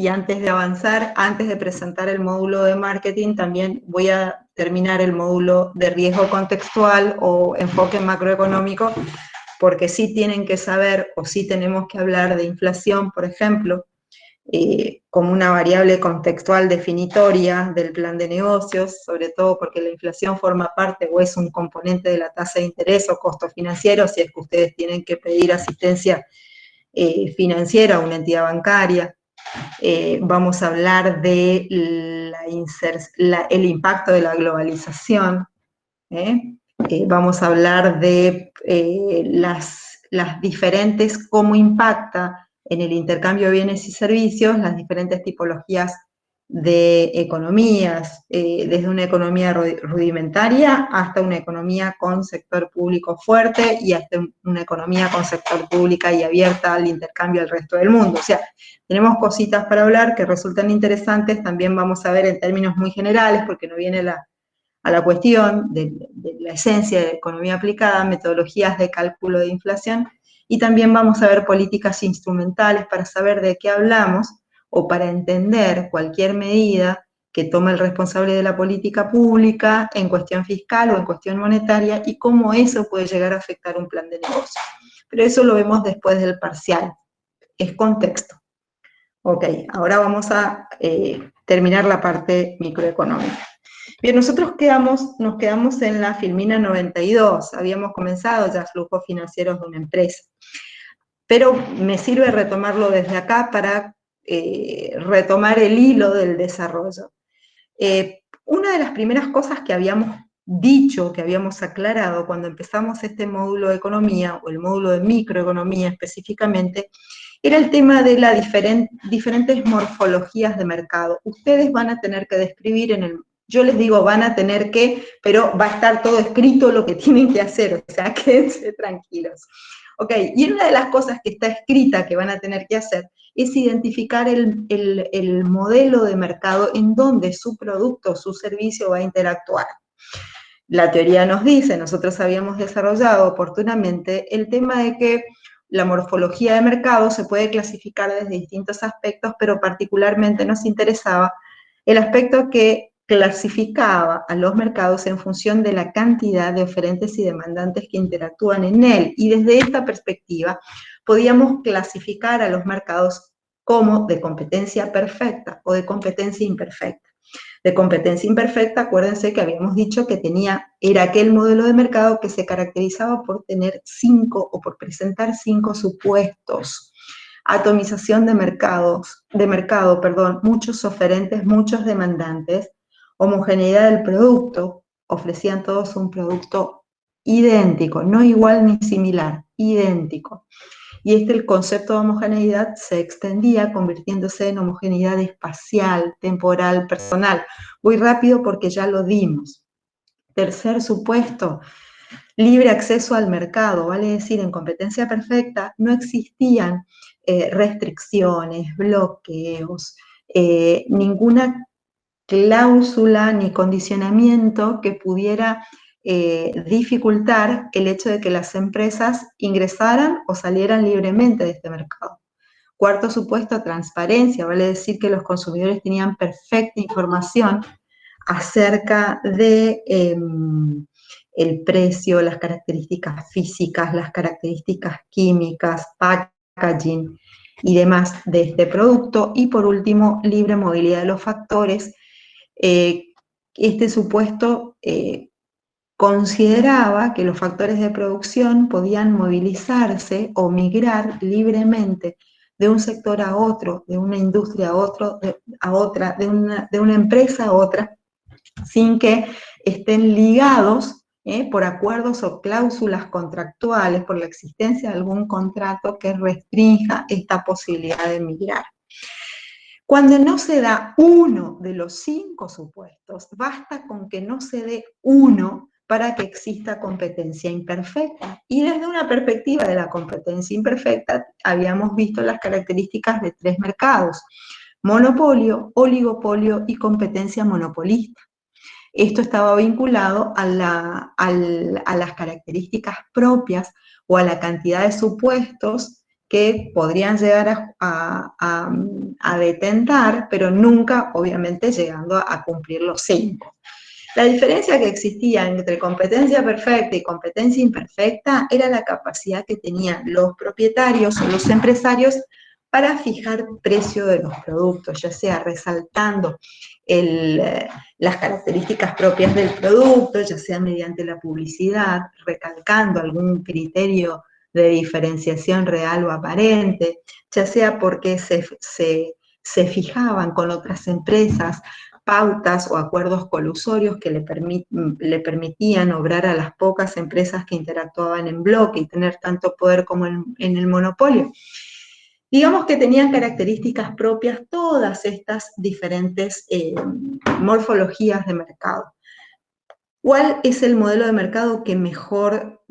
Y antes de avanzar, antes de presentar el módulo de marketing, también voy a terminar el módulo de riesgo contextual o enfoque macroeconómico, porque sí tienen que saber, o sí tenemos que hablar de inflación, por ejemplo, como una variable contextual definitoria del plan de negocios, sobre todo porque la inflación forma parte o es un componente de la tasa de interés o costo financiero, si es que ustedes tienen que pedir asistencia financiera a una entidad bancaria. Vamos a hablar de el impacto de la globalización, vamos a hablar de las diferentes, cómo impacta en el intercambio de bienes y servicios las diferentes tipologías de economías, desde una economía rudimentaria hasta una economía con sector público fuerte y hasta una economía con sector pública y abierta al intercambio del resto del mundo. O sea, tenemos cositas para hablar que resultan interesantes, también vamos a ver en términos muy generales, porque no viene a la cuestión de la esencia de la economía aplicada, metodologías de cálculo de inflación, y también vamos a ver políticas instrumentales para saber de qué hablamos o para entender cualquier medida que tome el responsable de la política pública en cuestión fiscal o en cuestión monetaria y cómo eso puede llegar a afectar un plan de negocio. Pero eso lo vemos después del parcial, es contexto. Ok, ahora vamos a terminar la parte microeconómica. Bien, nosotros nos quedamos en la Filmina 92, habíamos comenzado ya flujos financieros de una empresa, pero me sirve retomarlo desde acá para retomar el hilo del desarrollo. Una de las primeras cosas que habíamos dicho, que habíamos aclarado cuando empezamos este módulo de economía, o el módulo de microeconomía específicamente, era el tema de las diferentes morfologías de mercado. Ustedes van a tener que describir yo les digo van a tener que, pero va a estar todo escrito lo que tienen que hacer, o sea, quédense tranquilos. Ok, y una de las cosas que está escrita que van a tener que hacer es identificar el modelo de mercado en donde su producto o su servicio va a interactuar. La teoría nos dice, nosotros habíamos desarrollado oportunamente el tema de que la morfología de mercado se puede clasificar desde distintos aspectos, pero particularmente nos interesaba el aspecto que clasificaba a los mercados en función de la cantidad de oferentes y demandantes que interactúan en él. Y desde esta perspectiva podíamos clasificar a los mercados como de competencia perfecta o de competencia imperfecta. De competencia imperfecta, acuérdense que habíamos dicho que era aquel modelo de mercado que se caracterizaba por tener o por presentar 5 supuestos. Atomización de mercado, muchos oferentes, muchos demandantes, homogeneidad del producto, ofrecían todos un producto idéntico, no igual ni similar, idéntico. Y el concepto de homogeneidad se extendía convirtiéndose en homogeneidad espacial, temporal, personal. Voy rápido porque ya lo dimos. Tercer supuesto, libre acceso al mercado, vale decir, en competencia perfecta no existían restricciones, bloqueos, ninguna cláusula ni condicionamiento que pudiera dificultar el hecho de que las empresas ingresaran o salieran libremente de este mercado. Cuarto supuesto, transparencia, vale decir que los consumidores tenían perfecta información acerca de el precio, las características físicas, las características químicas, packaging y demás de este producto. Y por último, libre movilidad de los factores. Este supuesto consideraba que los factores de producción podían movilizarse o migrar libremente de un sector a otro, de una industria a otra, de una empresa a otra, sin que estén ligados por acuerdos o cláusulas contractuales, por la existencia de algún contrato que restrinja esta posibilidad de migrar. Cuando no se da uno de los 5 supuestos, basta con que no se dé uno para que exista competencia imperfecta. Y desde una perspectiva de la competencia imperfecta, habíamos visto las características de 3 mercados: monopolio, oligopolio y competencia monopolista. Esto estaba vinculado a las características propias o a la cantidad de supuestos que podrían llegar a detentar, pero nunca, obviamente, llegando a cumplir los 5. La diferencia que existía entre competencia perfecta y competencia imperfecta era la capacidad que tenían los propietarios o los empresarios para fijar precio de los productos, ya sea resaltando las características propias del producto, ya sea mediante la publicidad, recalcando algún criterio de diferenciación real o aparente, ya sea porque se fijaban con otras empresas pautas o acuerdos colusorios que le permitían obrar a las pocas empresas que interactuaban en bloque y tener tanto poder como en el monopolio. Digamos que tenían características propias todas estas diferentes morfologías de mercado. ¿Cuál es el modelo de mercado que mejor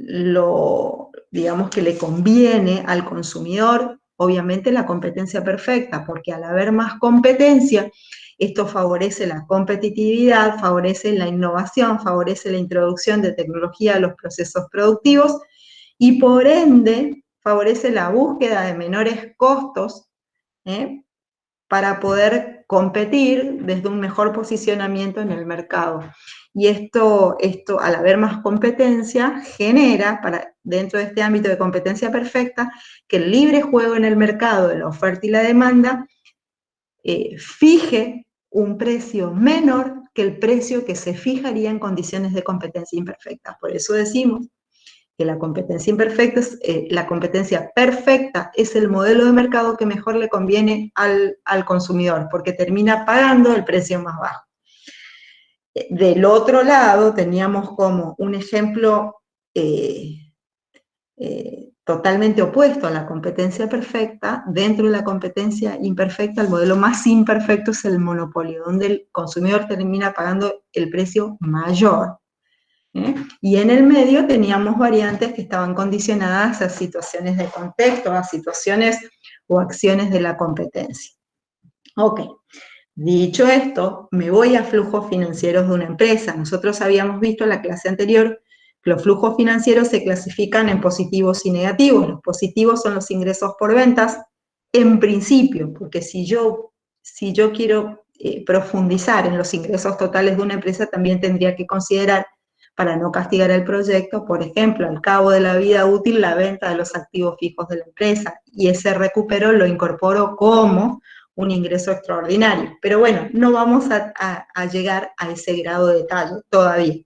digamos que le conviene al consumidor? Obviamente la competencia perfecta, porque al haber más competencia, esto favorece la competitividad, favorece la innovación, favorece la introducción de tecnología a los procesos productivos y por ende favorece la búsqueda de menores costos para poder competir desde un mejor posicionamiento en el mercado. Y esto al haber más competencia, genera, dentro de este ámbito de competencia perfecta, que el libre juego en el mercado de la oferta y la demanda fije un precio menor que el precio que se fijaría en condiciones de competencia imperfecta. Por eso decimos que la competencia imperfecta la competencia perfecta es el modelo de mercado que mejor le conviene al consumidor, porque termina pagando el precio más bajo. Del otro lado, teníamos como un ejemplo totalmente opuesto a la competencia perfecta. Dentro de la competencia imperfecta, el modelo más imperfecto es el monopolio, donde el consumidor termina pagando el precio mayor. Y en el medio teníamos variantes que estaban condicionadas a situaciones de contexto, a situaciones o acciones de la competencia. Ok, dicho esto, me voy a flujos financieros de una empresa. Nosotros habíamos visto en la clase anterior que los flujos financieros se clasifican en positivos y negativos. Los positivos son los ingresos por ventas, en principio, porque si yo quiero profundizar en los ingresos totales de una empresa, también tendría que considerar, para no castigar el proyecto, por ejemplo, al cabo de la vida útil, la venta de los activos fijos de la empresa, y ese recupero lo incorporo como un ingreso extraordinario. Pero bueno, no vamos a llegar a ese grado de detalle todavía.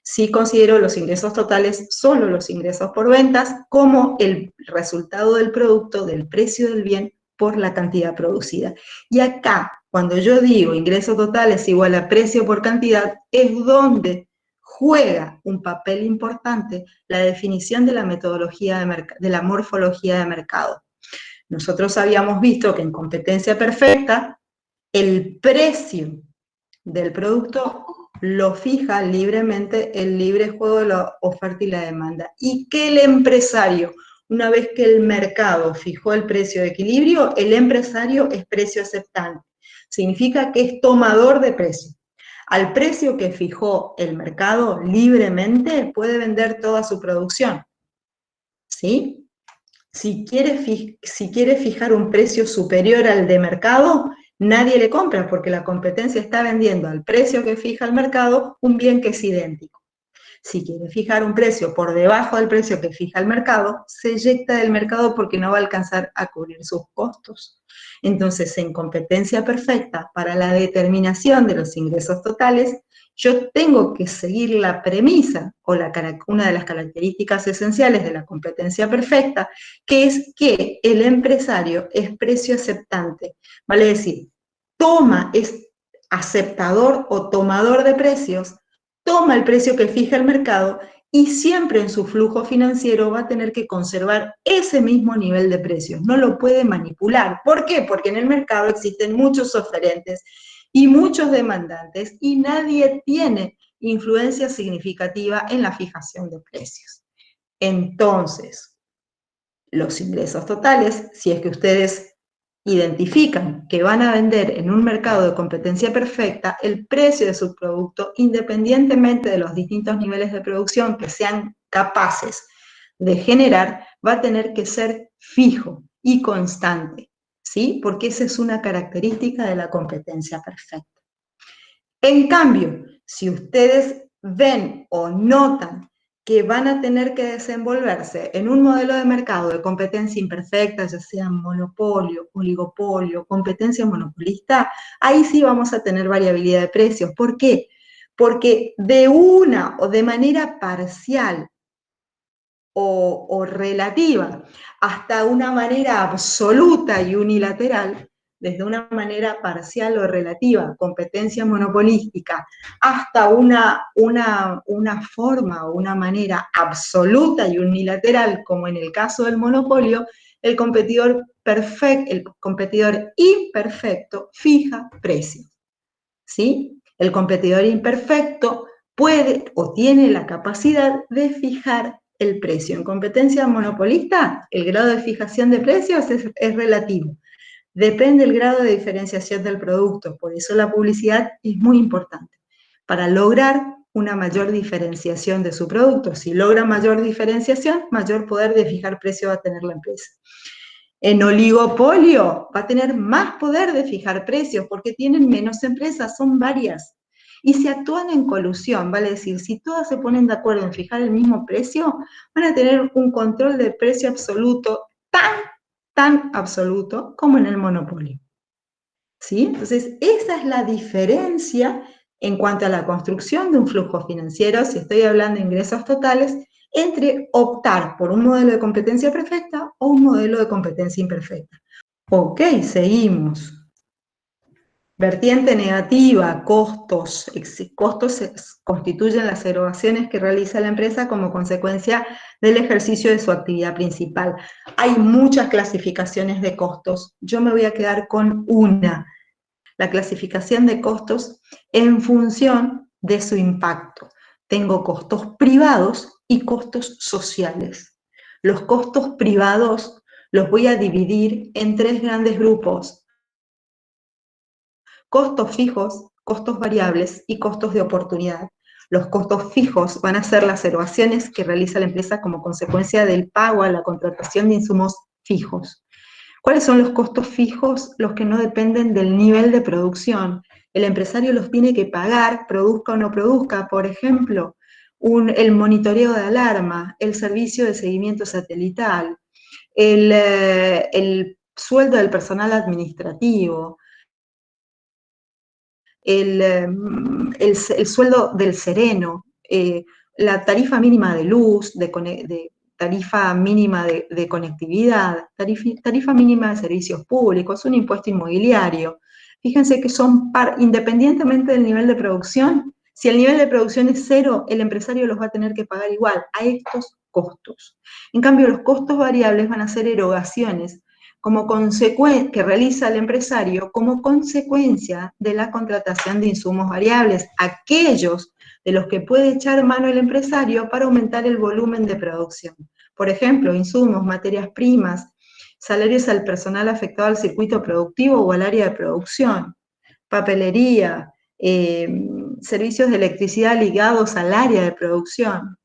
Sí considero los ingresos totales solo los ingresos por ventas como el resultado del producto, del precio del bien por la cantidad producida. Y acá, cuando yo digo ingreso total es igual a precio por cantidad, es donde juega un papel importante la definición de la metodología de la morfología de mercado. Nosotros habíamos visto que en competencia perfecta, el precio del producto lo fija libremente el libre juego de la oferta y la demanda. Y que el empresario, una vez que el mercado fijó el precio de equilibrio, el empresario es precio aceptante. Significa que es tomador de precio. Al precio que fijó el mercado libremente, puede vender toda su producción. ¿Sí? Si quiere fijar un precio superior al de mercado, nadie le compra porque la competencia está vendiendo al precio que fija el mercado un bien que es idéntico. Si quiere fijar un precio por debajo del precio que fija el mercado, se eyecta del mercado porque no va a alcanzar a cubrir sus costos. Entonces, en competencia perfecta, para la determinación de los ingresos totales, yo tengo que seguir la premisa o una de las características esenciales de la competencia perfecta, que es que el empresario es precio aceptante, vale decir, es aceptador o tomador de precios, toma el precio que fija el mercado y siempre en su flujo financiero va a tener que conservar ese mismo nivel de precios, no lo puede manipular. ¿Por qué? Porque en el mercado existen muchos oferentes y muchos demandantes y nadie tiene influencia significativa en la fijación de precios. Entonces, los ingresos totales, si es que ustedes identifican que van a vender en un mercado de competencia perfecta, el precio de su producto, independientemente de los distintos niveles de producción que sean capaces de generar, va a tener que ser fijo. y constante, ¿sí? Porque esa es una característica de la competencia perfecta. En cambio, si ustedes ven o notan que van a tener que desenvolverse en un modelo de mercado de competencia imperfecta, ya sea monopolio, oligopolio, competencia monopolista, ahí sí vamos a tener variabilidad de precios. ¿Por qué? Porque de una o de manera parcial o relativa hasta una manera absoluta y unilateral, desde una manera parcial o relativa, competencia monopolística, hasta una forma o una manera absoluta y unilateral, como en el caso del monopolio, el competidor imperfecto fija precios, ¿sí? El competidor imperfecto puede o tiene la capacidad de fijar el precio. En competencia monopolista, el grado de fijación de precios es relativo. Depende del grado de diferenciación del producto, por eso la publicidad es muy importante, para lograr una mayor diferenciación de su producto. Si logra mayor diferenciación, mayor poder de fijar precio va a tener la empresa. En oligopolio va a tener más poder de fijar precios porque tienen menos empresas, son varias. Y si actúan en colusión, vale decir, si todas se ponen de acuerdo en fijar el mismo precio, van a tener un control de precio absoluto tan absoluto como en el monopolio. ¿Sí? Entonces, esa es la diferencia en cuanto a la construcción de un flujo financiero, si estoy hablando de ingresos totales, entre optar por un modelo de competencia perfecta o un modelo de competencia imperfecta. Ok, seguimos. Vertiente negativa, costos. Costos constituyen las erogaciones que realiza la empresa como consecuencia del ejercicio de su actividad principal. Hay muchas clasificaciones de costos. Yo me voy a quedar con una. La clasificación de costos en función de su impacto. Tengo costos privados y costos sociales. Los costos privados los voy a dividir en 3 grandes grupos: costos fijos, costos variables y costos de oportunidad. Los costos fijos van a ser las erogaciones que realiza la empresa como consecuencia del pago a la contratación de insumos fijos. ¿Cuáles son los costos fijos? Los que no dependen del nivel de producción. El empresario los tiene que pagar, produzca o no produzca. Por ejemplo, el monitoreo de alarma, el servicio de seguimiento satelital, el sueldo del personal administrativo, el sueldo del sereno, la tarifa mínima de luz, tarifa mínima de conectividad, tarifa mínima de servicios públicos, un impuesto inmobiliario. Fíjense que son independientemente del nivel de producción, si el nivel de producción es 0, el empresario los va a tener que pagar igual a estos costos. En cambio, los costos variables van a ser erogaciones que realiza el empresario como consecuencia de la contratación de insumos variables, aquellos de los que puede echar mano el empresario para aumentar el volumen de producción. Por ejemplo, insumos, materias primas, salarios al personal afectado al circuito productivo o al área de producción, papelería, servicios de electricidad ligados al área de producción,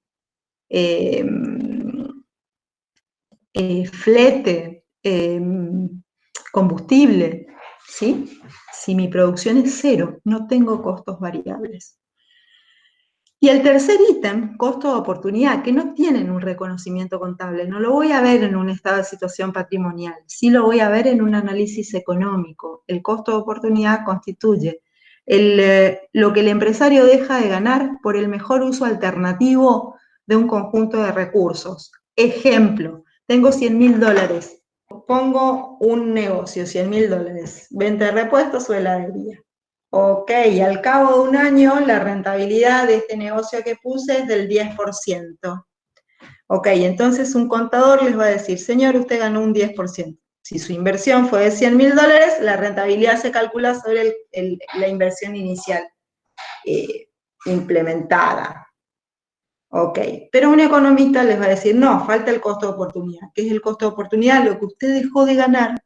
flete, combustible, ¿sí? Si mi producción es 0, no tengo costos variables. Y el tercer ítem, costo de oportunidad, que no tienen un reconocimiento contable, no lo voy a ver en un estado de situación patrimonial, sí lo voy a ver en un análisis económico. El costo de oportunidad constituye lo que el empresario deja de ganar por el mejor uso alternativo de un conjunto de recursos. Ejemplo, tengo $100.000, pongo un negocio, $100.000, venta de repuestos o heladería. Ok, al cabo de un año la rentabilidad de este negocio que puse es del 10%. Ok, entonces un contador les va a decir, señor, usted ganó un 10%. Si su inversión fue de $100.000, la rentabilidad se calcula sobre la inversión inicial implementada. Ok, pero un economista les va a decir, no, falta el costo de oportunidad. ¿Qué es el costo de oportunidad? Lo que usted dejó de ganar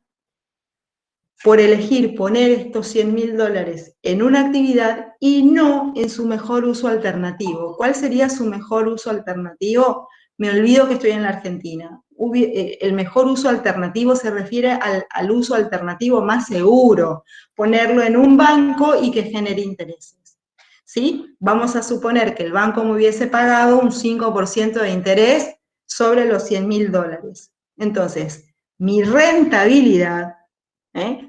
por elegir poner estos $100.000 en una actividad y no en su mejor uso alternativo. ¿Cuál sería su mejor uso alternativo? me olvido que estoy en la Argentina. El mejor uso alternativo se refiere al uso alternativo más seguro, ponerlo en un banco y que genere intereses. ¿Sí? Vamos a suponer que el banco me hubiese pagado un 5% de interés sobre los $100.000. Entonces, mi rentabilidad,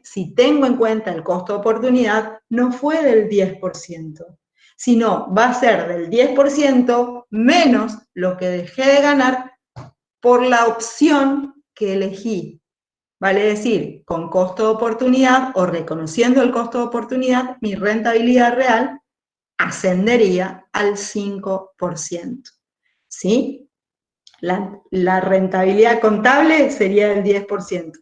si tengo en cuenta el costo de oportunidad, no fue del 10%, sino va a ser del 10% menos lo que dejé de ganar por la opción que elegí. Vale decir, con costo de oportunidad o reconociendo el costo de oportunidad, mi rentabilidad real ascendería al 5%. ¿Sí? La rentabilidad contable sería del 10%.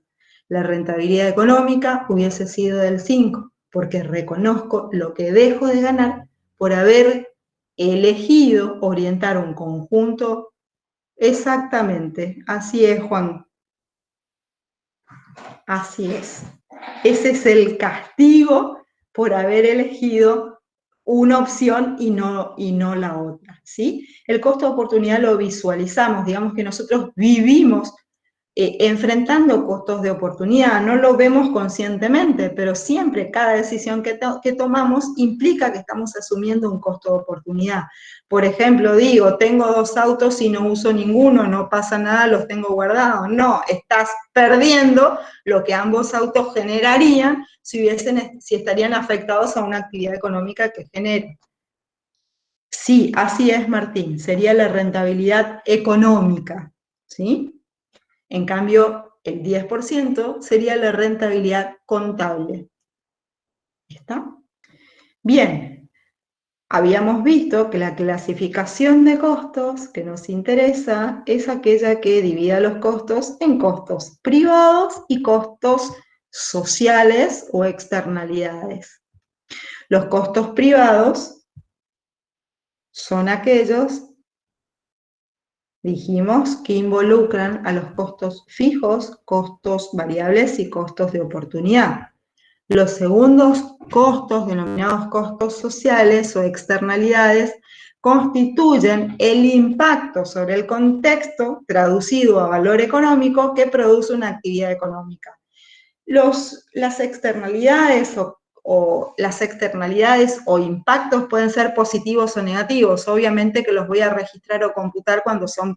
La rentabilidad económica hubiese sido del 5%, porque reconozco lo que dejo de ganar por haber elegido orientar un conjunto. Exactamente, así es, Juan. Así es. Ese es el castigo por haber elegido una opción y no la otra, ¿sí? El costo de oportunidad lo visualizamos, digamos que nosotros vivimos enfrentando costos de oportunidad, no lo vemos conscientemente, pero siempre cada decisión que tomamos implica que estamos asumiendo un costo de oportunidad. Por ejemplo, digo, tengo 2 autos y no uso ninguno, no pasa nada, los tengo guardados. No, estás perdiendo lo que ambos autos generarían si estarían afectados a una actividad económica que genere. Sí, así es, Martín, sería la rentabilidad económica, ¿sí? En cambio, el 10% sería la rentabilidad contable. ¿Está? Bien, habíamos visto que la clasificación de costos que nos interesa es aquella que divida los costos en costos privados y costos sociales o externalidades. Los costos privados son aquellos, dijimos, que involucran a los costos fijos, costos variables y costos de oportunidad. Los segundos costos, denominados costos sociales o externalidades, constituyen el impacto sobre el contexto traducido a valor económico que produce una actividad económica. Las externalidades o impactos pueden ser positivos o negativos. Obviamente que los voy a registrar o computar cuando son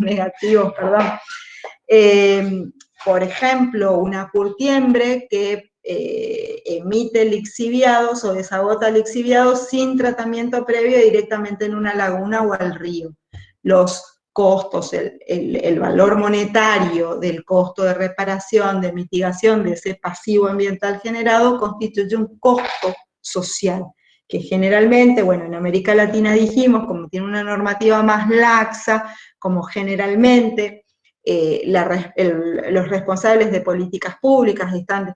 negativos, perdón. Por ejemplo, una curtiembre que emite lixiviados o desagota lixiviados sin tratamiento previo directamente en una laguna o al río. Los costos, el valor monetario del costo de reparación, de mitigación de ese pasivo ambiental generado constituye un costo social, que generalmente, bueno, en América Latina dijimos, como tiene una normativa más laxa, como generalmente los responsables de políticas públicas están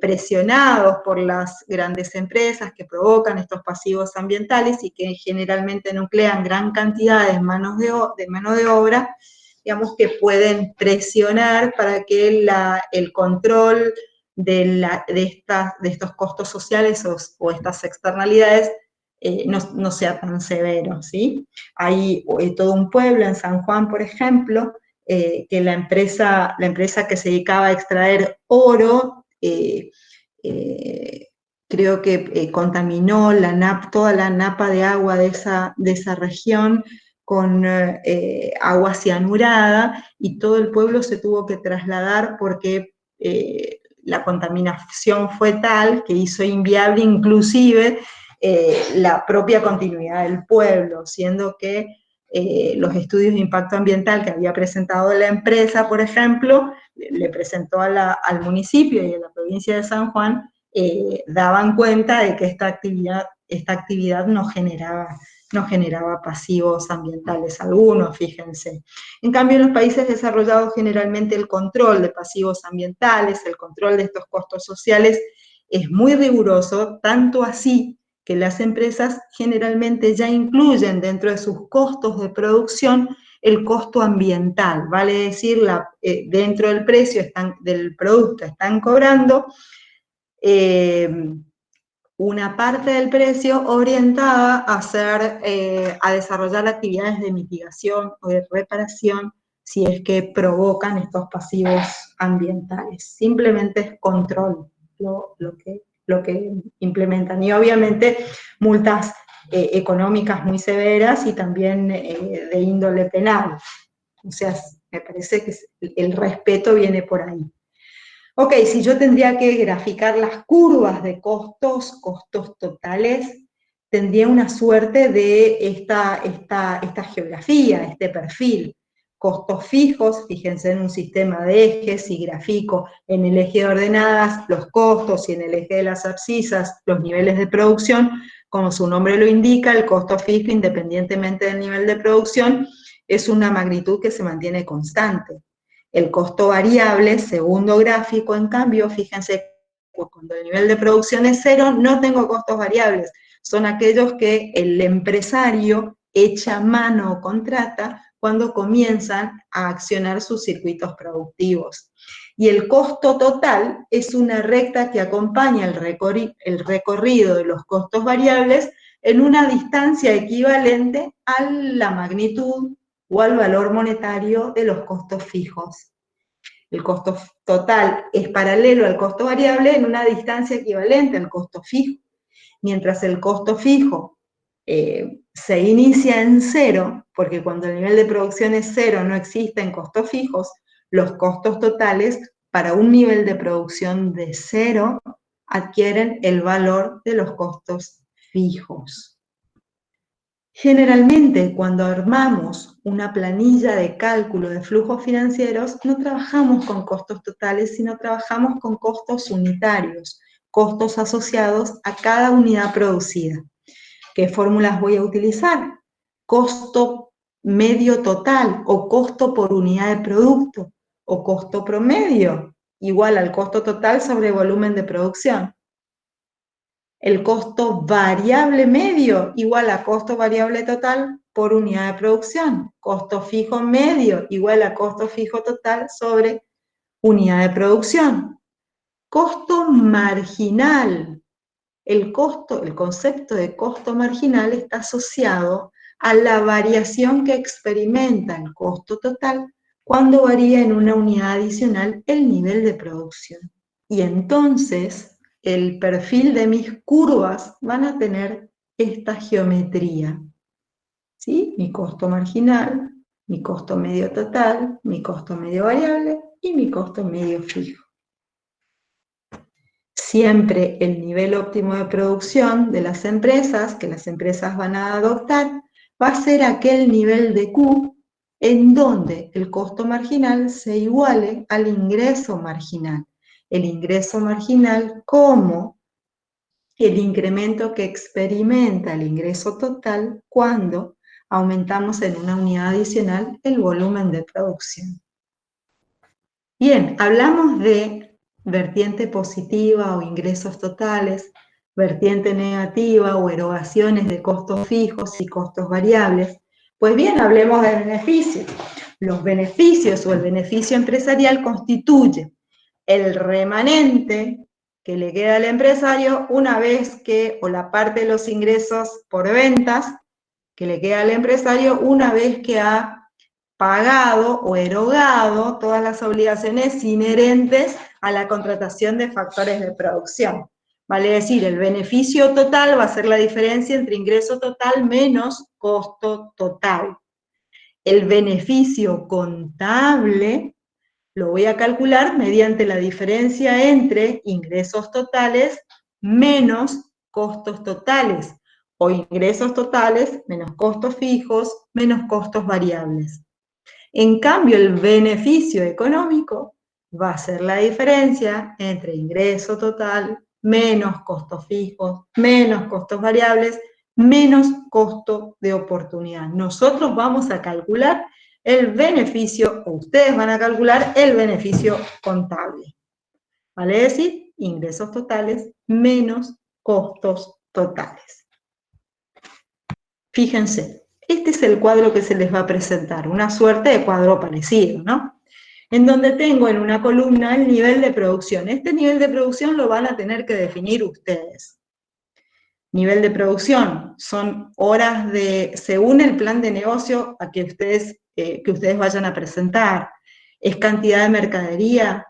presionados por las grandes empresas que provocan estos pasivos ambientales y que generalmente nuclean gran cantidad de mano de obra, digamos que pueden presionar para que el control de estos costos sociales o estas externalidades no sea tan severo, ¿sí? Hay todo un pueblo en San Juan, por ejemplo, que la empresa que se dedicaba a extraer oro, creo que contaminó toda la napa de agua de esa región con agua cianurada, y todo el pueblo se tuvo que trasladar porque la contaminación fue tal que hizo inviable inclusive la propia continuidad del pueblo, siendo que los estudios de impacto ambiental que había presentado la empresa, por ejemplo, le presentó al municipio y a la provincia de San Juan, daban cuenta de que esta actividad no generaba pasivos ambientales algunos, fíjense. En cambio, en los países desarrollados, generalmente el control de pasivos ambientales, el control de estos costos sociales, es muy riguroso, tanto así que las empresas generalmente ya incluyen dentro de sus costos de producción el costo ambiental, vale decir, dentro del precio del producto están cobrando una parte del precio orientada a desarrollar actividades de mitigación o de reparación si es que provocan estos pasivos ambientales. Simplemente es control lo que implementan. Y obviamente multas económicas muy severas y también de índole penal. O sea, me parece que el respeto viene por ahí. Ok, si yo tendría que graficar las curvas de costos totales, tendría una suerte de esta geografía, este perfil. Costos fijos, fíjense en un sistema de ejes, y grafico en el eje de ordenadas los costos y en el eje de las abscisas los niveles de producción. Como su nombre lo indica, el costo fijo, independientemente del nivel de producción, es una magnitud que se mantiene constante. El costo variable, segundo gráfico, en cambio, fíjense, cuando el nivel de producción es cero, no tengo costos variables. Son aquellos que el empresario echa mano o contrata cuando comienzan a accionar sus circuitos productivos. Y el costo total es una recta que acompaña el recorrido de los costos variables en una distancia equivalente a la magnitud o al valor monetario de los costos fijos. El costo total es paralelo al costo variable en una distancia equivalente al costo fijo. Mientras el costo fijo se inicia en cero, porque cuando el nivel de producción es cero no existen costos fijos, los costos totales para un nivel de producción de cero adquieren el valor de los costos fijos. Generalmente, cuando armamos una planilla de cálculo de flujos financieros, no trabajamos con costos totales, sino trabajamos con costos unitarios, costos asociados a cada unidad producida. ¿Qué fórmulas voy a utilizar? Costo medio total o costo por unidad de producto o costo promedio, igual al costo total sobre volumen de producción. El costo variable medio igual a costo variable total por unidad de producción. Costo fijo medio igual a costo fijo total sobre unidad de producción. Costo marginal. El concepto de costo marginal está asociado a la variación que experimenta el costo total cuando varía en una unidad adicional el nivel de producción. Y entonces el perfil de mis curvas van a tener esta geometría, ¿sí? Mi costo marginal, mi costo medio total, mi costo medio variable y mi costo medio fijo. Siempre el nivel óptimo de producción de las empresas, que las empresas van a adoptar, va a ser aquel nivel de Q en donde el costo marginal se iguale al ingreso marginal. El ingreso marginal como el incremento que experimenta el ingreso total cuando aumentamos en una unidad adicional el volumen de producción. Bien, hablamos de vertiente positiva o ingresos totales, vertiente negativa o erogaciones de costos fijos y costos variables. Pues bien, hablemos de beneficios. Los beneficios o el beneficio empresarial constituye el remanente que le queda al empresario una vez que, o la parte de los ingresos por ventas que le queda al empresario una vez que ha pagado o erogado todas las obligaciones inherentes a la contratación de factores de producción. Vale decir, el beneficio total va a ser la diferencia entre ingreso total menos costo total. El beneficio contable lo voy a calcular mediante la diferencia entre ingresos totales menos costos totales, o ingresos totales menos costos fijos menos costos variables. En cambio, el beneficio económico va a ser la diferencia entre ingreso total menos costos fijos menos costos variables menos costo de oportunidad. Nosotros vamos a calcular el beneficio, o ustedes van a calcular el beneficio contable. Vale decir, ingresos totales menos costos totales. Fíjense, este es el cuadro que se les va a presentar, una suerte de cuadro parecido, ¿no? En donde tengo en una columna el nivel de producción. Este nivel de producción lo van a tener que definir ustedes. Nivel de producción, son horas según el plan de negocio a que ustedes vayan a presentar. Es cantidad de mercadería,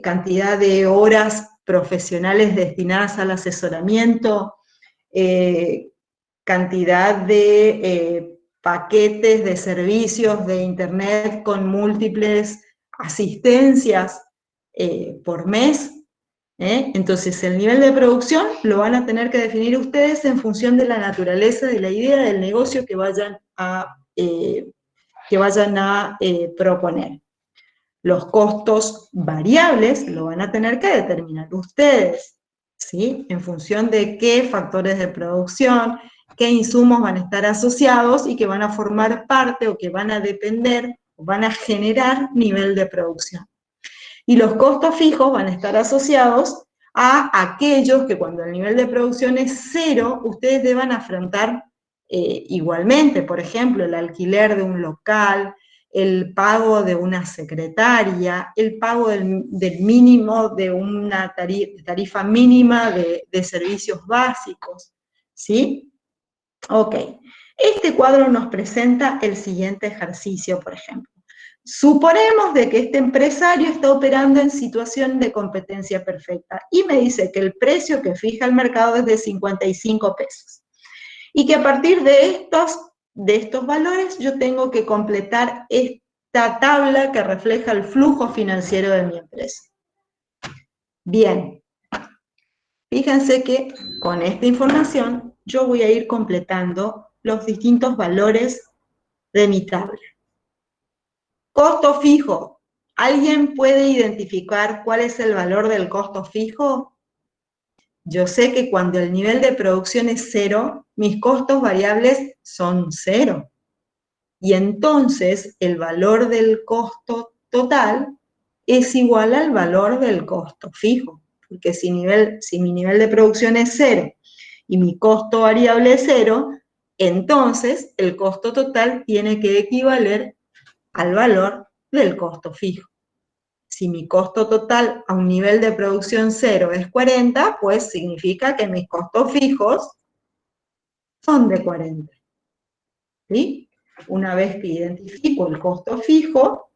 cantidad de horas profesionales destinadas al asesoramiento, cantidad de paquetes de servicios de internet con múltiples asistencias por mes. Entonces, el nivel de producción lo van a tener que definir ustedes en función de la naturaleza de la idea del negocio que vayan a proponer. Los costos variables lo van a tener que determinar ustedes, ¿sí? En función de qué factores de producción, qué insumos van a estar asociados y que van a formar parte o que van a depender o van a generar nivel de producción. Y los costos fijos van a estar asociados a aquellos que cuando el nivel de producción es cero, ustedes deban afrontar igualmente, por ejemplo, el alquiler de un local, el pago de una secretaria, el pago del mínimo de una tarifa mínima de servicios básicos, ¿sí? Ok, este cuadro nos presenta el siguiente ejercicio, por ejemplo. Suponemos de que este empresario está operando en situación de competencia perfecta y me dice que el precio que fija el mercado es de 55 pesos y que a partir de estos valores yo tengo que completar esta tabla que refleja el flujo financiero de mi empresa. Bien, fíjense que con esta información yo voy a ir completando los distintos valores de mi tabla. Costo fijo. ¿Alguien puede identificar cuál es el valor del costo fijo? Yo sé que cuando el nivel de producción es cero, mis costos variables son cero. Y entonces el valor del costo total es igual al valor del costo fijo. Porque si mi nivel de producción es cero y mi costo variable es cero, entonces el costo total tiene que equivaler al valor del costo fijo. Si mi costo total a un nivel de producción cero es 40, pues significa que mis costos fijos son de 40. ¿Sí? Una vez que identifico el costo fijo,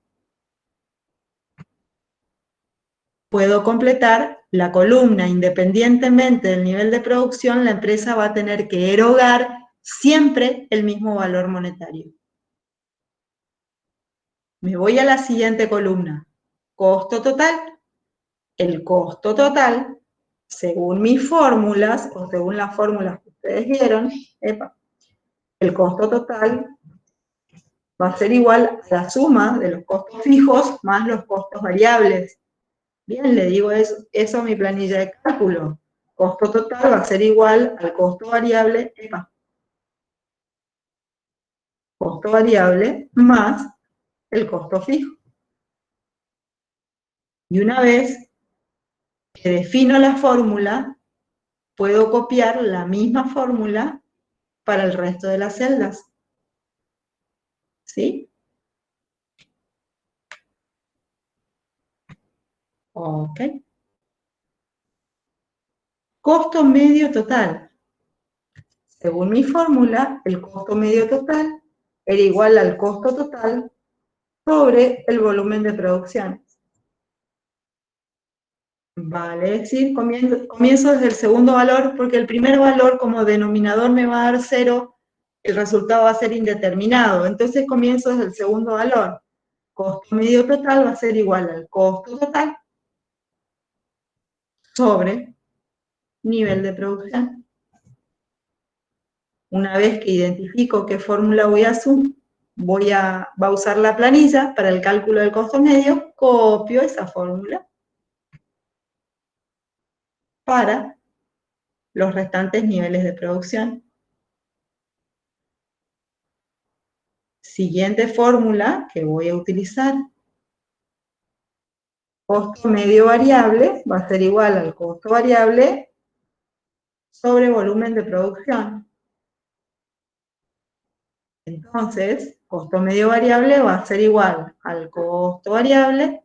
puedo completar la columna. Independientemente del nivel de producción, la empresa va a tener que erogar siempre el mismo valor monetario. Me voy a la siguiente columna. Costo total. El costo total, según mis fórmulas, o según las fórmulas que ustedes vieron, el costo total va a ser igual a la suma de los costos fijos más los costos variables. Bien, le digo eso a mi planilla de cálculo. Costo total va a ser igual al costo variable, costo variable más el costo fijo. Y una vez que defino la fórmula, puedo copiar la misma fórmula para el resto de las celdas. ¿Sí? Ok. Costo medio total. Según mi fórmula, el costo medio total era igual al costo total sobre el volumen de producción. Vale, es decir, comienzo desde el segundo valor, porque el primer valor como denominador me va a dar 0, el resultado va a ser indeterminado. Entonces comienzo desde el segundo valor. Costo medio total va a ser igual al costo total sobre nivel de producción. Una vez que identifico qué fórmula voy a usar la planilla para el cálculo del costo medio, copio esa fórmula para los restantes niveles de producción. Siguiente fórmula que voy a utilizar. Costo medio variable va a ser igual al costo variable sobre volumen de producción. Entonces, costo medio variable va a ser igual al costo variable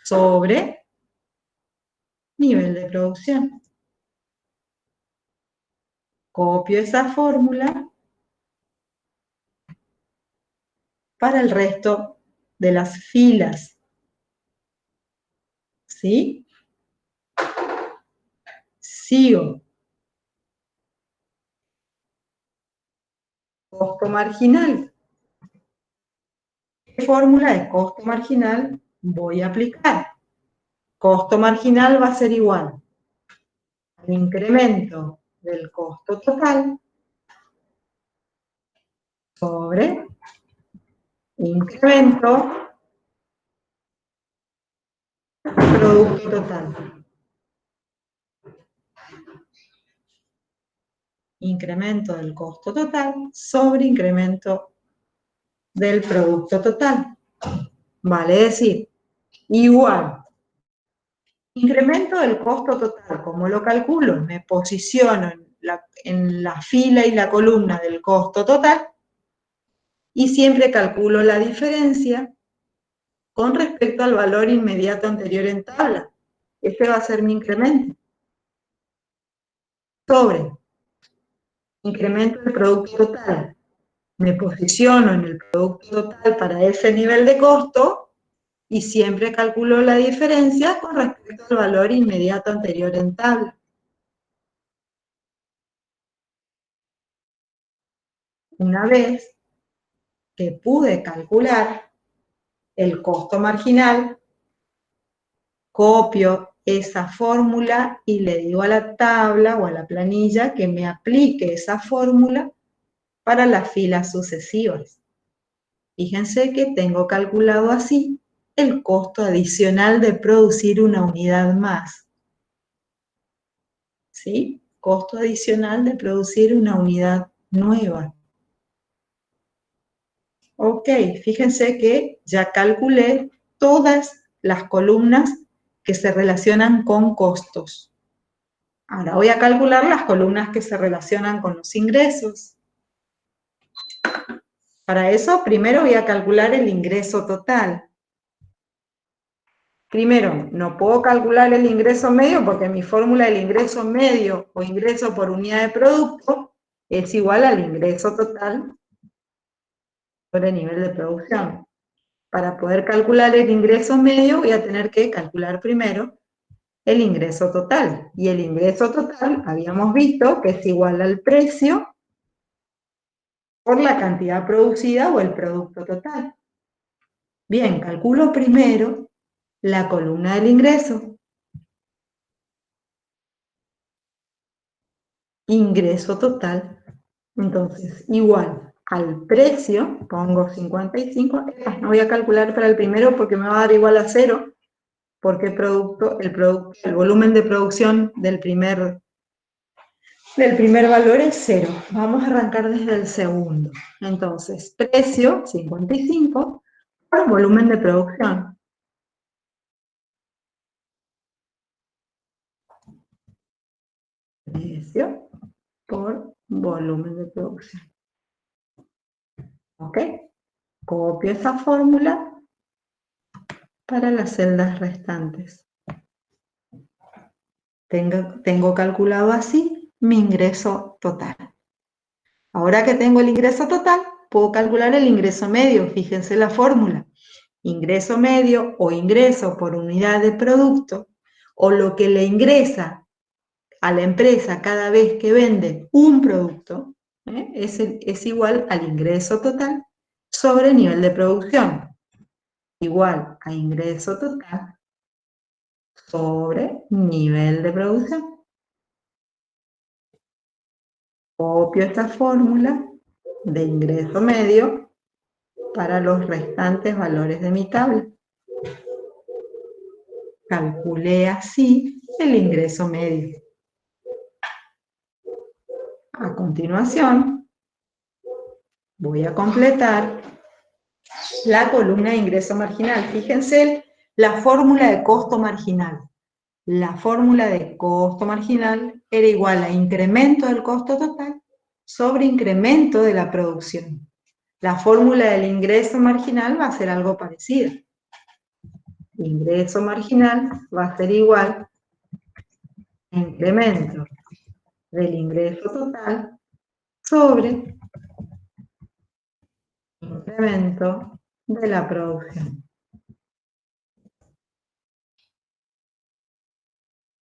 sobre nivel de producción. Copio esa fórmula para el resto de las filas. ¿Sí? Sigo. Costo marginal. ¿Qué fórmula de costo marginal voy a aplicar? Costo marginal va a ser igual al incremento del costo total sobre incremento del producto total. Incremento del costo total sobre incremento del producto total. Vale decir, igual. Incremento del costo total, ¿cómo lo calculo? Me posiciono en la fila y la columna del costo total y siempre calculo la diferencia con respecto al valor inmediato anterior en tabla. Este va a ser mi incremento. Sobre incremento del producto total. Me posiciono en el producto total para ese nivel de costo y siempre calculo la diferencia con respecto al valor inmediato anterior en tabla. Una vez que pude calcular el costo marginal, copio esa fórmula y le digo a la tabla o a la planilla que me aplique esa fórmula para las filas sucesivas. Fíjense que tengo calculado así el costo adicional de producir una unidad más. ¿Sí? Costo adicional de producir una unidad nueva. Ok, fíjense que ya calculé todas las columnas que se relacionan con costos. Ahora voy a calcular las columnas que se relacionan con los ingresos. Para eso, primero voy a calcular el ingreso total. Primero, no puedo calcular el ingreso medio porque mi fórmula del ingreso medio o ingreso por unidad de producto es igual al ingreso total sobre nivel de producción. Para poder calcular el ingreso medio voy a tener que calcular primero el ingreso total. Y el ingreso total habíamos visto que es igual al precio por la cantidad producida o el producto total. Bien, calculo primero la columna del ingreso. Ingreso total. Entonces, igual al precio, pongo 55, no voy a calcular para el primero porque me va a dar igual a 0, porque el volumen de producción del primer valor es 0. Vamos a arrancar desde el segundo. Entonces, precio, 55, por volumen de producción. Precio por volumen de producción. ¿Ok? Copio esa fórmula para las celdas restantes. Tengo calculado así mi ingreso total. Ahora que tengo el ingreso total, puedo calcular el ingreso medio. Fíjense la fórmula. Ingreso medio o ingreso por unidad de producto, o lo que le ingresa a la empresa cada vez que vende un producto, es igual al ingreso total sobre nivel de producción. Igual a ingreso total sobre nivel de producción. Copio esta fórmula de ingreso medio para los restantes valores de mi tabla. Calculé así el ingreso medio. A continuación, voy a completar la columna de ingreso marginal. Fíjense la fórmula de costo marginal. La fórmula de costo marginal era igual a incremento del costo total sobre incremento de la producción. La fórmula del ingreso marginal va a ser algo parecido. Ingreso marginal va a ser igual incremento del ingreso total sobre incremento de la producción.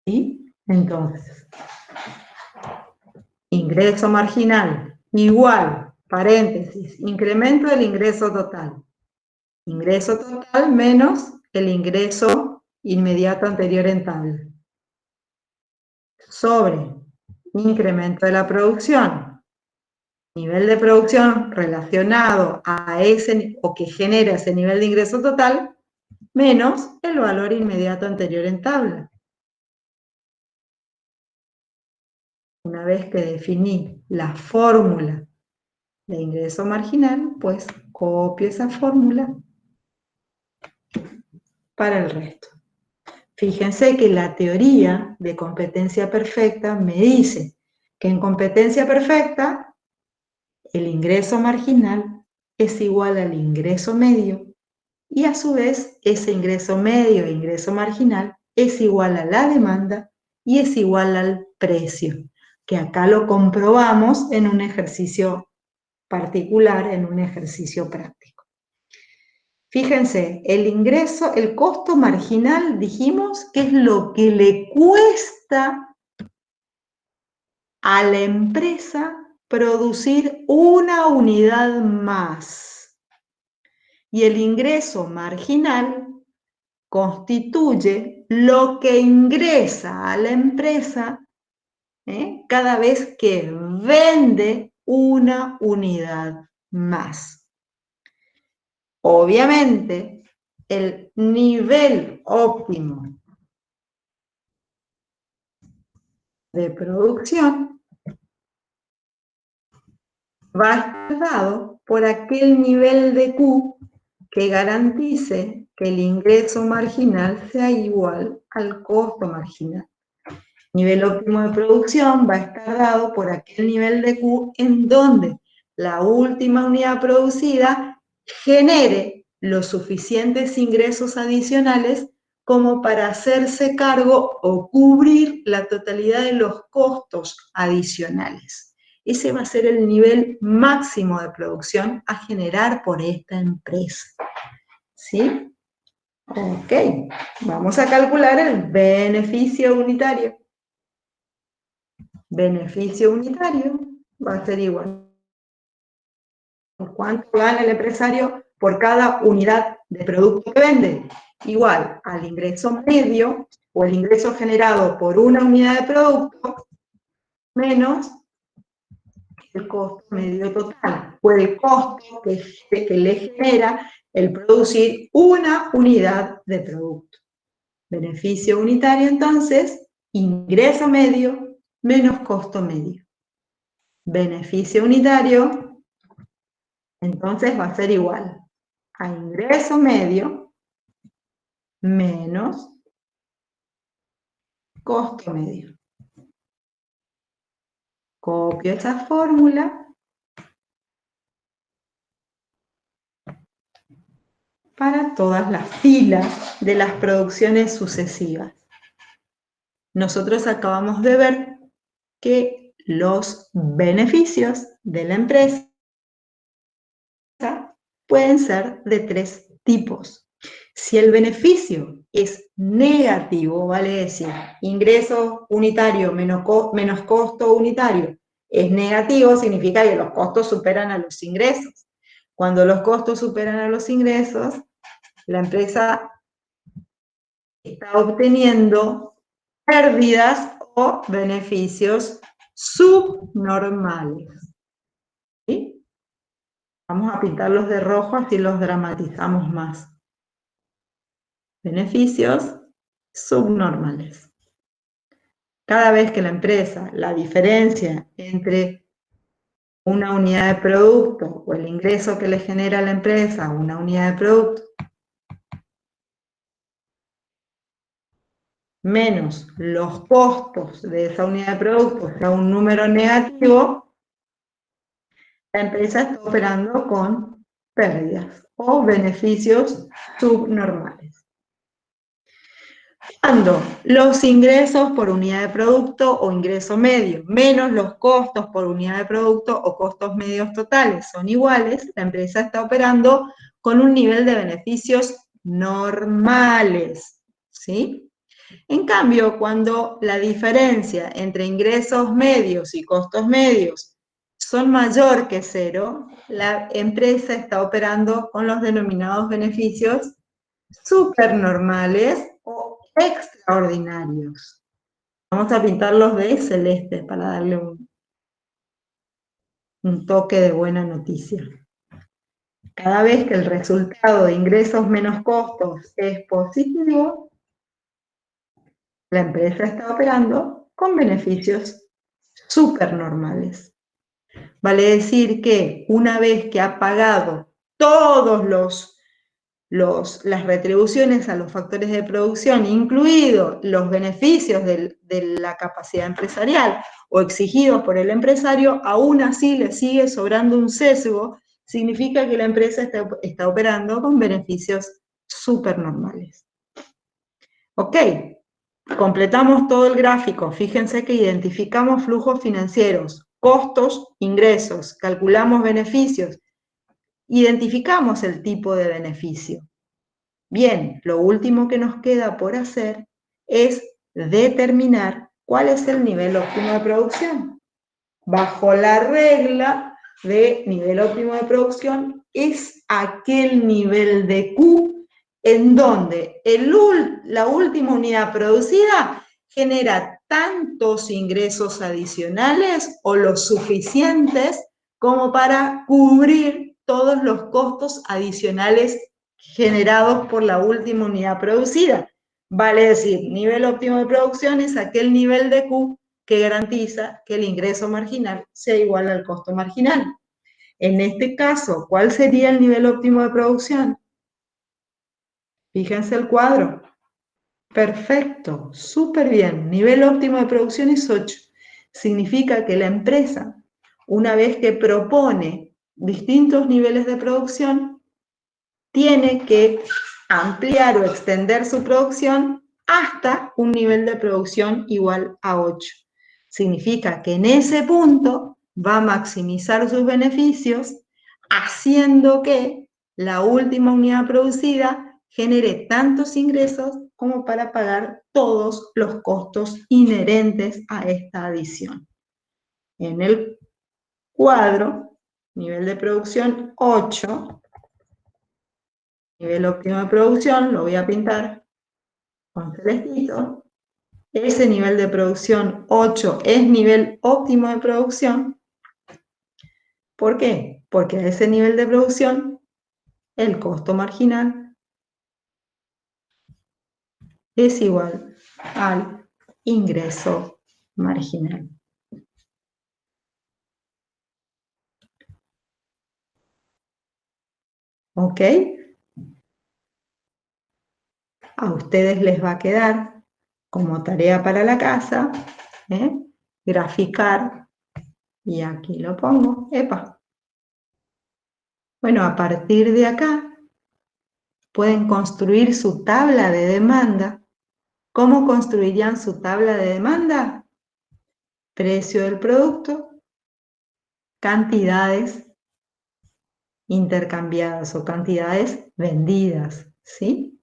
¿Sí? Entonces, ingreso marginal igual, paréntesis, incremento del ingreso total. Ingreso total menos el ingreso inmediato anterior en tabla. Sobre incremento de la producción. Nivel de producción relacionado a ese, o que genera ese nivel de ingreso total, menos el valor inmediato anterior en tabla. Una vez que definí la fórmula de ingreso marginal, pues copio esa fórmula para el resto. Fíjense que la teoría de competencia perfecta me dice que en competencia perfecta el ingreso marginal es igual al ingreso medio y a su vez ese ingreso medio e ingreso marginal es igual a la demanda y es igual al precio, que acá lo comprobamos en un ejercicio particular, en un ejercicio práctico. Fíjense, el costo marginal, dijimos que es lo que le cuesta a la empresa producir una unidad más. Y el ingreso marginal constituye lo que ingresa a la empresa cada vez que vende una unidad más. Obviamente, el nivel óptimo de producción va a estar dado por aquel nivel de Q que garantice que el ingreso marginal sea igual al costo marginal. Nivel óptimo de producción va a estar dado por aquel nivel de Q en donde la última unidad producida genere los suficientes ingresos adicionales como para hacerse cargo o cubrir la totalidad de los costos adicionales. Ese va a ser el nivel máximo de producción a generar por esta empresa. ¿Sí? Ok, vamos a calcular el beneficio unitario. Beneficio unitario va a ser igual. ¿Cuánto gana el empresario por cada unidad de producto que vende? Igual al ingreso medio o el ingreso generado por una unidad de producto menos el costo medio total, o el costo que le genera el producir una unidad de producto. Beneficio unitario, entonces, ingreso medio menos costo medio. Beneficio unitario, entonces va a ser igual a ingreso medio menos costo medio. Copio esa fórmula para todas las filas de las producciones sucesivas. Nosotros acabamos de ver que los beneficios de la empresa pueden ser de tres tipos. Si el beneficio es negativo, vale decir, ingreso unitario menos costo unitario es negativo, significa que los costos superan a los ingresos. Cuando los costos superan a los ingresos, la empresa está obteniendo pérdidas o beneficios subnormales. ¿Sí? Vamos a pintarlos de rojo, así los dramatizamos más. Beneficios subnormales. Cada vez que la empresa, la diferencia entre una unidad de producto o el ingreso que le genera a la empresa una unidad de producto menos los costos de esa unidad de producto sea un número negativo, la empresa está operando con pérdidas o beneficios subnormales. Cuando los ingresos por unidad de producto o ingreso medio menos los costos por unidad de producto o costos medios totales son iguales, la empresa está operando con un nivel de beneficios normales, ¿sí? En cambio, cuando la diferencia entre ingresos medios y costos medios son mayor que cero, la empresa está operando con los denominados beneficios supernormales o extraordinarios. Vamos a pintarlos de celeste para darle un toque de buena noticia. Cada vez que el resultado de ingresos menos costos es positivo, la empresa está operando con beneficios supernormales. Vale decir que una vez que ha pagado todos las retribuciones a los factores de producción, incluidos los beneficios de la capacidad empresarial o exigidos por el empresario, aún así le sigue sobrando un sesgo, significa que la empresa está operando con beneficios supernormales. Ok, completamos todo el gráfico. Fíjense que identificamos flujos financieros, costos, ingresos, calculamos beneficios, identificamos el tipo de beneficio. Bien, lo último que nos queda por hacer es determinar cuál es el nivel óptimo de producción. Bajo la regla de nivel óptimo de producción es aquel nivel de Q en donde la última unidad producida genera tantos ingresos adicionales o los suficientes como para cubrir todos los costos adicionales generados por la última unidad producida. Vale decir, nivel óptimo de producción es aquel nivel de Q que garantiza que el ingreso marginal sea igual al costo marginal. En este caso, ¿cuál sería el nivel óptimo de producción? Fíjense el cuadro. Perfecto, súper bien. Nivel óptimo de producción es 8. Significa que la empresa, una vez que propone distintos niveles de producción, tiene que ampliar o extender su producción hasta un nivel de producción igual a 8. Significa que en ese punto va a maximizar sus beneficios, haciendo que la última unidad producida genere tantos ingresos como para pagar todos los costos inherentes a esta adición. En el cuadro, nivel de producción 8, nivel óptimo de producción, lo voy a pintar con celestito. Ese nivel de producción 8 es nivel óptimo de producción. ¿Por qué? Porque a ese nivel de producción el costo marginal es igual al ingreso marginal. ¿Ok? A ustedes les va a quedar como tarea para la casa, graficar, y aquí lo pongo, ¡epa! Bueno, a partir de acá pueden construir su tabla de demanda. ¿Cómo construirían su tabla de demanda? Precio del producto, cantidades intercambiadas o cantidades vendidas, ¿sí?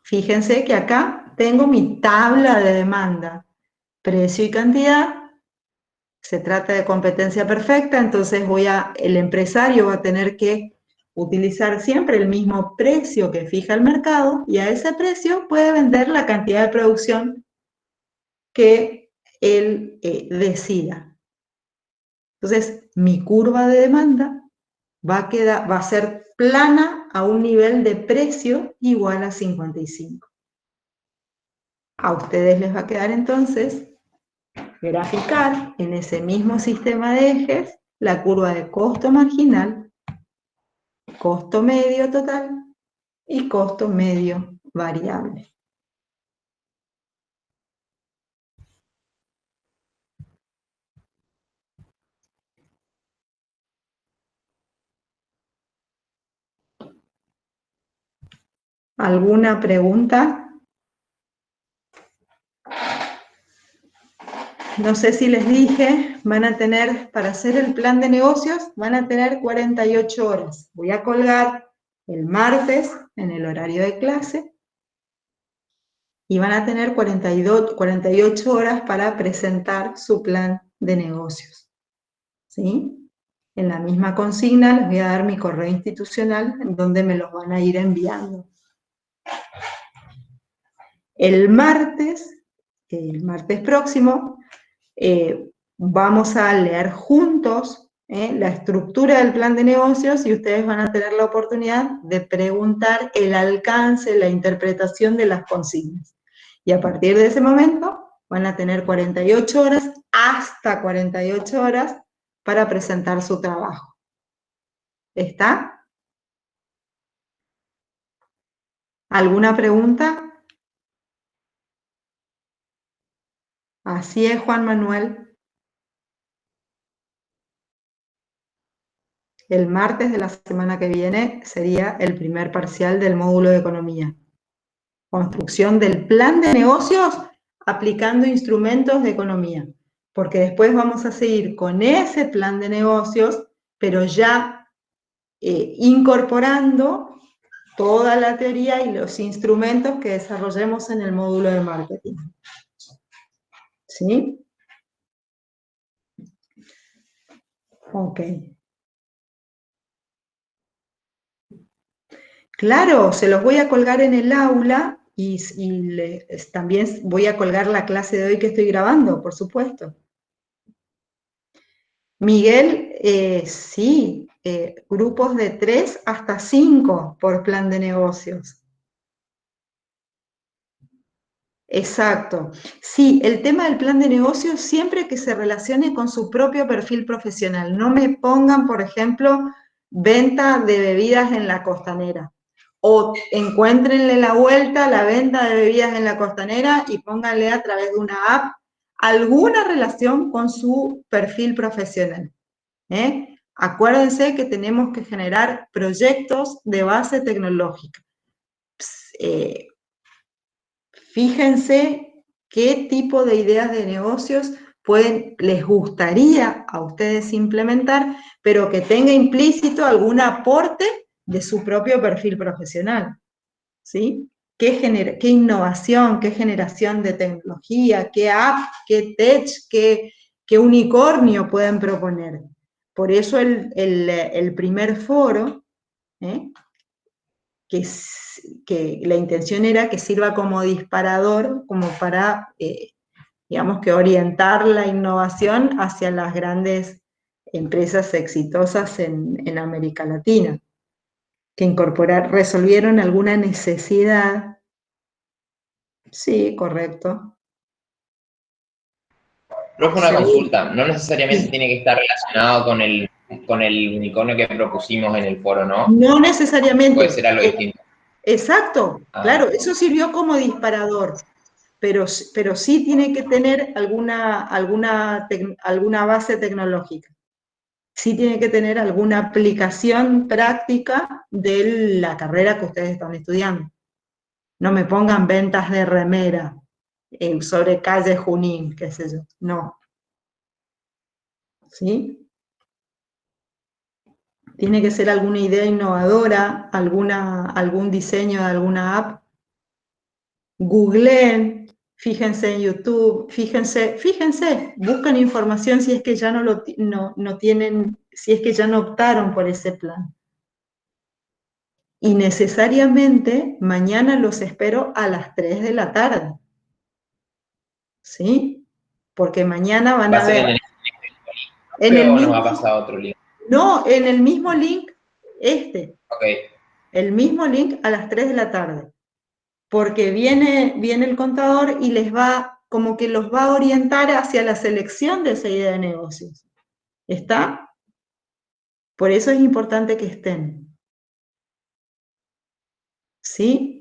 Fíjense que acá tengo mi tabla de demanda, precio y cantidad. Se trata de competencia perfecta, entonces el empresario va a tener que utilizar siempre el mismo precio que fija el mercado y a ese precio puede vender la cantidad de producción que él decida. Entonces, mi curva de demanda va a ser plana a un nivel de precio igual a 55. A ustedes les va a quedar entonces graficar en ese mismo sistema de ejes la curva de costo marginal, costo medio total y costo medio variable. ¿Alguna pregunta? no sé si les dije, van a tener, para hacer el plan de negocios, van a tener 48 horas. Voy a colgar el martes en el horario de clase y van a tener 48 horas para presentar su plan de negocios. ¿Sí? En la misma consigna les voy a dar mi correo institucional en donde me los van a ir enviando. El martes próximo, vamos a leer juntos la estructura del plan de negocios y ustedes van a tener la oportunidad de preguntar el alcance, la interpretación de las consignas. Y a partir de ese momento van a tener 48 horas, hasta 48 horas, para presentar su trabajo. ¿Está? ¿Alguna pregunta? Así es, Juan Manuel. El martes de la semana que viene sería el primer parcial del módulo de economía. Construcción del plan de negocios aplicando instrumentos de economía. Porque después vamos a seguir con ese plan de negocios, pero ya incorporando toda la teoría y los instrumentos que desarrollemos en el módulo de marketing. ¿Sí? Ok. Claro, se los voy a colgar en el aula y también voy a colgar la clase de hoy que estoy grabando, por supuesto. Miguel, sí, grupos de 3 hasta 5 por plan de negocios. Exacto. Sí, el tema del plan de negocios siempre que se relacione con su propio perfil profesional. No me pongan, por ejemplo, venta de bebidas en la costanera. O encuéntrenle la vuelta a la venta de bebidas en la costanera y pónganle a través de una app alguna relación con su perfil profesional. Acuérdense que tenemos que generar proyectos de base tecnológica. Fíjense qué tipo de ideas de negocios les gustaría a ustedes implementar, pero que tenga implícito algún aporte de su propio perfil profesional. ¿Sí? ¿Qué innovación, qué generación de tecnología, qué app, qué tech, qué unicornio pueden proponer? Por eso el primer foro, que la intención era que sirva como disparador, como para, digamos, que orientar la innovación hacia las grandes empresas exitosas en América Latina, que resolvieron alguna necesidad. Sí, correcto. Profe, una Sí. consulta. No necesariamente tiene que estar relacionado con el unicornio que propusimos en el foro, ¿no? No necesariamente. Puede ser algo distinto. Exacto, claro, eso sirvió como disparador, pero sí tiene que tener alguna base tecnológica. Sí tiene que tener alguna aplicación práctica de la carrera que ustedes están estudiando. No me pongan ventas de remera sobre calle Junín, qué sé yo. No. ¿Sí? Tiene que ser alguna idea innovadora, algún diseño de alguna app. Googleen, fíjense en YouTube, fíjense, busquen información si es que ya no tienen, si es que ya no optaron por ese plan. Y necesariamente mañana los espero a las 3 de la tarde. ¿Sí? Porque mañana van a ver. ¿En el mismo link? ¿O nos va a pasar otro link? No, en el mismo link, Ok. El mismo link a las 3 de la tarde. Porque viene el contador y como que los va a orientar hacia la selección de esa idea de negocios. ¿Está? Por eso es importante que estén. ¿Sí?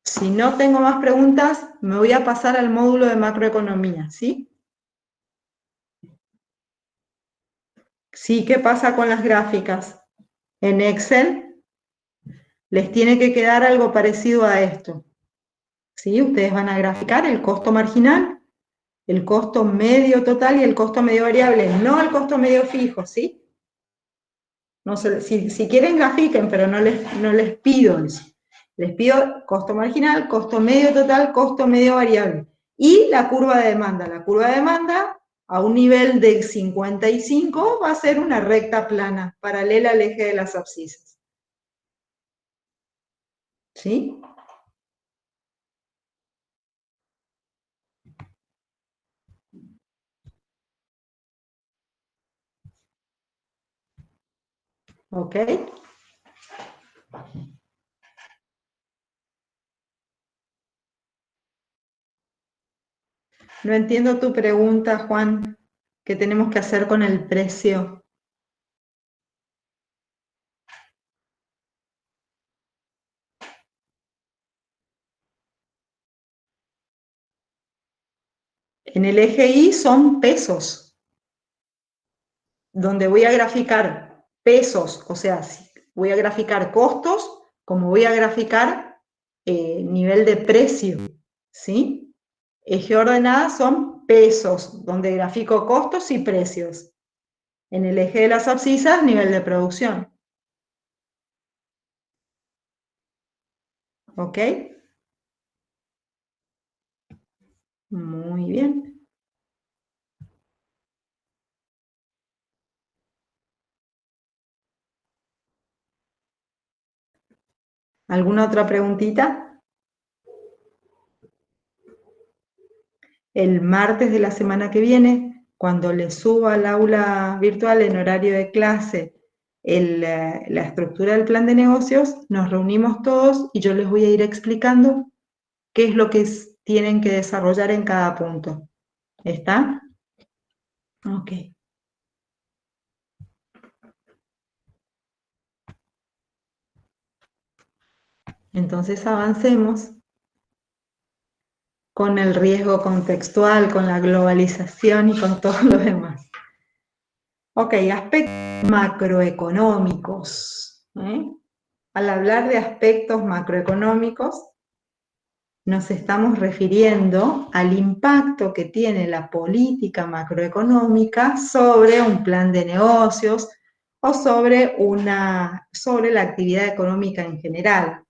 Si no tengo más preguntas, me voy a pasar al módulo de macroeconomía, ¿sí? Sí, ¿qué pasa con las gráficas? En Excel les tiene que quedar algo parecido a esto. ¿sí? Ustedes van a graficar el costo marginal, el costo medio total y el costo medio variable, no el costo medio fijo, ¿sí? No sé, si quieren grafiquen, pero no les pido eso. Les pido costo marginal, costo medio total, costo medio variable. Y la curva de demanda. La curva de demanda a un nivel de 55 va a ser una recta plana, paralela al eje de las abscisas. ¿Sí? ¿Ok? No entiendo tu pregunta, Juan. ¿Qué tenemos que hacer con el precio? En el eje Y son pesos, donde voy a graficar pesos, o sea, voy a graficar costos, como voy a graficar nivel de precio, ¿sí? Eje ordenada son pesos, donde grafico costos y precios. En el eje de las abscisas, nivel de producción. ¿Ok? Muy bien. ¿Alguna otra preguntita? El martes de la semana que viene, cuando les suba al aula virtual en horario de clase la estructura del plan de negocios, nos reunimos todos y yo les voy a ir explicando qué es lo que tienen que desarrollar en cada punto. ¿Está? Ok. Entonces avancemos con el riesgo contextual, con la globalización y con todo lo demás. Ok, aspectos macroeconómicos. Al hablar de aspectos macroeconómicos, nos estamos refiriendo al impacto que tiene la política macroeconómica sobre un plan de negocios o sobre la actividad económica en general.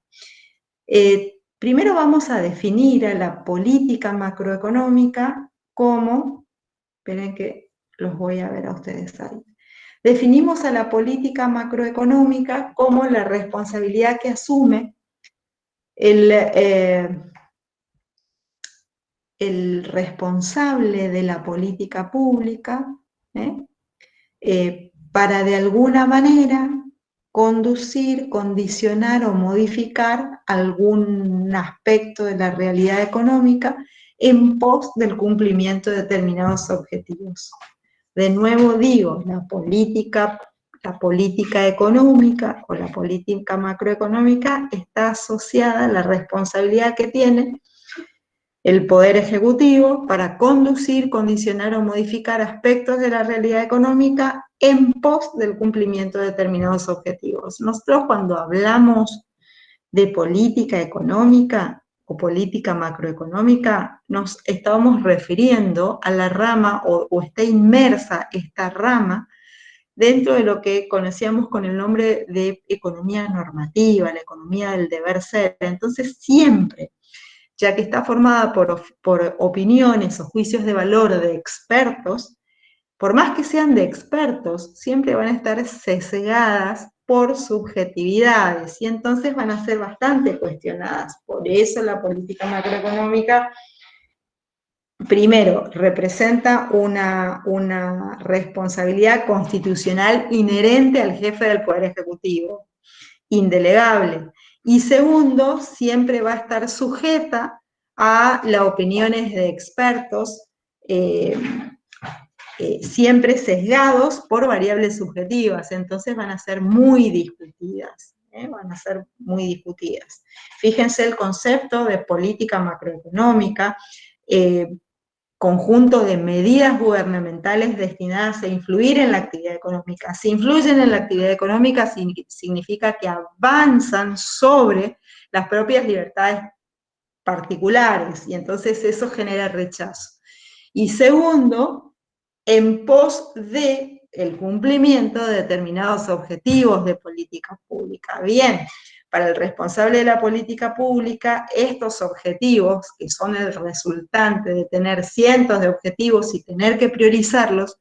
Primero vamos a definir a la política macroeconómica como, esperen que los voy a ver a ustedes ahí. Definimos a la política macroeconómica como la responsabilidad que asume el responsable de la política pública para de alguna manera conducir, condicionar o modificar algún aspecto de la realidad económica en pos del cumplimiento de determinados objetivos. De nuevo digo, la política económica o la política macroeconómica está asociada a la responsabilidad que tiene el Poder Ejecutivo para conducir, condicionar o modificar aspectos de la realidad económica en pos del cumplimiento de determinados objetivos. Nosotros cuando hablamos de política económica o política macroeconómica, nos estamos refiriendo a la rama o está inmersa esta rama dentro de lo que conocíamos con el nombre de economía normativa, la economía del deber ser. Entonces siempre, ya que está formada por opiniones o juicios de valor de expertos, por más que sean de expertos, siempre van a estar sesgadas por subjetividades y entonces van a ser bastante cuestionadas. Por eso la política macroeconómica, primero, representa una responsabilidad constitucional inherente al jefe del Poder Ejecutivo, indelegable. Y segundo, siempre va a estar sujeta a las opiniones de expertos, siempre sesgados por variables subjetivas, entonces van a ser muy discutidas, van a ser muy discutidas. Fíjense el concepto de política macroeconómica, conjunto de medidas gubernamentales destinadas a influir en la actividad económica. Si influyen en la actividad económica, significa que avanzan sobre las propias libertades particulares, y entonces eso genera rechazo. Y segundo, en pos de el cumplimiento de determinados objetivos de política pública. Bien, para el responsable de la política pública, estos objetivos, que son el resultante de tener cientos de objetivos y tener que priorizarlos,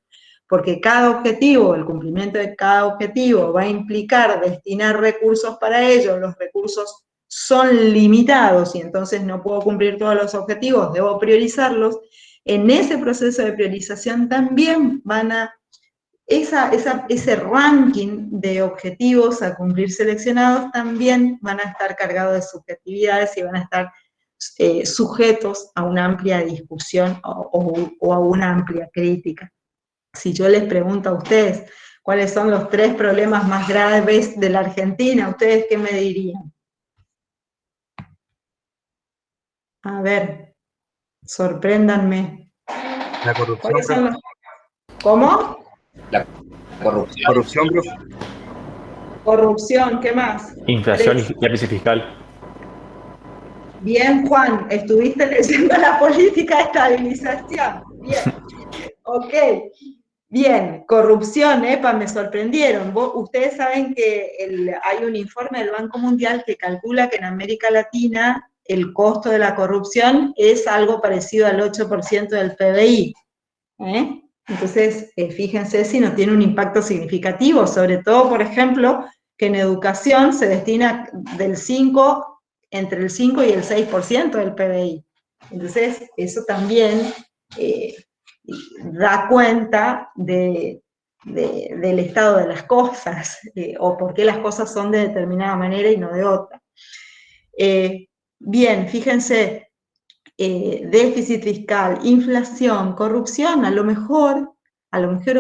porque cada objetivo, el cumplimiento de cada objetivo va a implicar destinar recursos para ello, los recursos son limitados y entonces no puedo cumplir todos los objetivos, debo priorizarlos. En ese proceso de priorización también van a, ese ranking de objetivos a cumplir seleccionados también van a estar cargados de subjetividades y van a estar sujetos a una amplia discusión o a una amplia crítica. Si yo les pregunto a ustedes cuáles son los 3 problemas más graves de la Argentina, ¿ustedes qué me dirían? A ver, sorpréndanme. La corrupción. ¿Cuáles son los... ¿Cómo? La corrupción. Corrupción, profe. Corrupción, ¿qué más? Inflación y crisis fiscal. Bien, Juan, ¿estuviste leyendo la política de estabilización? Bien, ok. Bien, corrupción, me sorprendieron. Ustedes saben que hay un informe del Banco Mundial que calcula que en América Latina el costo de la corrupción es algo parecido al 8% del PBI. Entonces, fíjense si no tiene un impacto significativo, sobre todo, por ejemplo, que en educación se destina entre el 5 y el 6% del PBI. Entonces, eso también da cuenta del estado de las cosas, o por qué las cosas son de determinada manera y no de otra. Bien, fíjense, déficit fiscal, inflación, corrupción, a lo mejor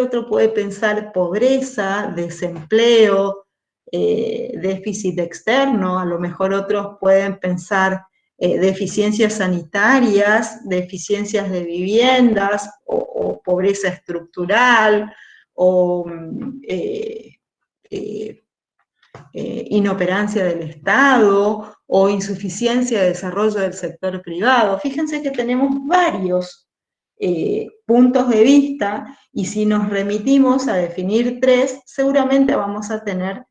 otro puede pensar pobreza, desempleo, déficit externo, a lo mejor otros pueden pensar deficiencias sanitarias, deficiencias de viviendas, o pobreza estructural, o inoperancia del Estado, o insuficiencia de desarrollo del sector privado. Fíjense que tenemos varios puntos de vista, y si nos remitimos a definir 3, seguramente vamos a tener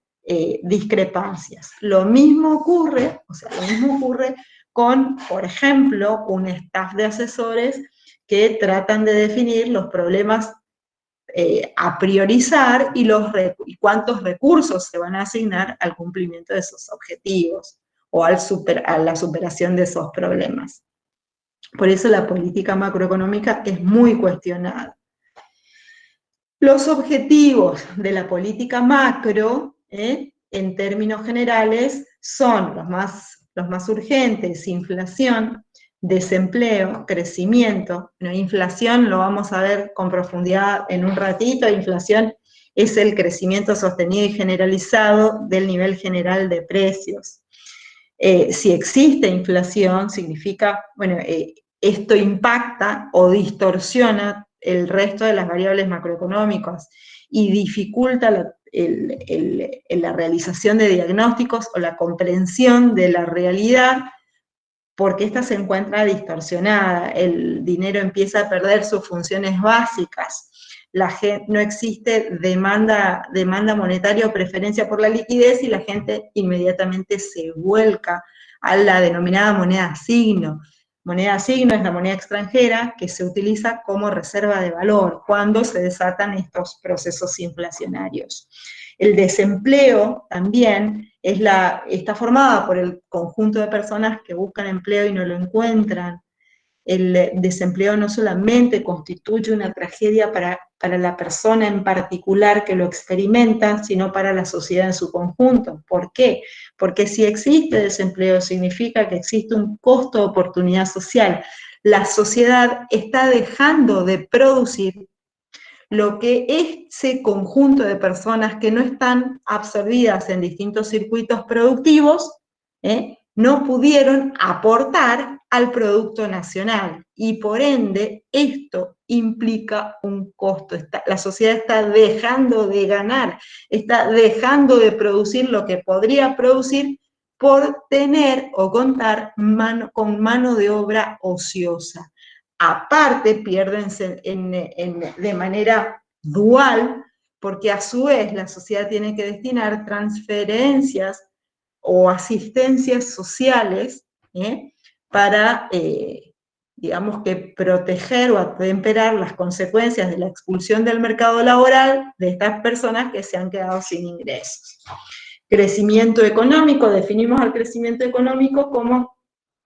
discrepancias. Lo mismo ocurre con, por ejemplo, un staff de asesores que tratan de definir los problemas a priorizar y cuántos recursos se van a asignar al cumplimiento de esos objetivos o a la superación de esos problemas. Por eso la política macroeconómica es muy cuestionada. Los objetivos de la política macro, en términos generales, son los más urgentes: inflación, desempleo, crecimiento. Bueno, inflación lo vamos a ver con profundidad en un ratito. Inflación es el crecimiento sostenido y generalizado del nivel general de precios. Si existe inflación, significa, bueno, esto impacta o distorsiona el resto de las variables macroeconómicas y dificulta la realización de diagnósticos o la comprensión de la realidad, porque esta se encuentra distorsionada, el dinero empieza a perder sus funciones básicas, no existe demanda monetaria o preferencia por la liquidez, y la gente inmediatamente se vuelca a la denominada moneda signo. Moneda signo es la moneda extranjera que se utiliza como reserva de valor cuando se desatan estos procesos inflacionarios. El desempleo también está formado por el conjunto de personas que buscan empleo y no lo encuentran. El desempleo no solamente constituye una tragedia para la persona en particular que lo experimenta, sino para la sociedad en su conjunto. ¿Por qué? Porque si existe desempleo, significa que existe un costo de oportunidad social. La sociedad está dejando de producir lo que ese conjunto de personas que no están absorbidas en distintos circuitos productivos, no pudieron aportar al producto nacional, y por ende esto implica un costo. La sociedad está dejando de ganar, está dejando de producir lo que podría producir por tener o contar con mano de obra ociosa. Aparte, pierden de manera dual, porque a su vez la sociedad tiene que destinar transferencias o asistencias sociales para, digamos que proteger o atemperar las consecuencias de la expulsión del mercado laboral de estas personas que se han quedado sin ingresos. Crecimiento económico, definimos al crecimiento económico como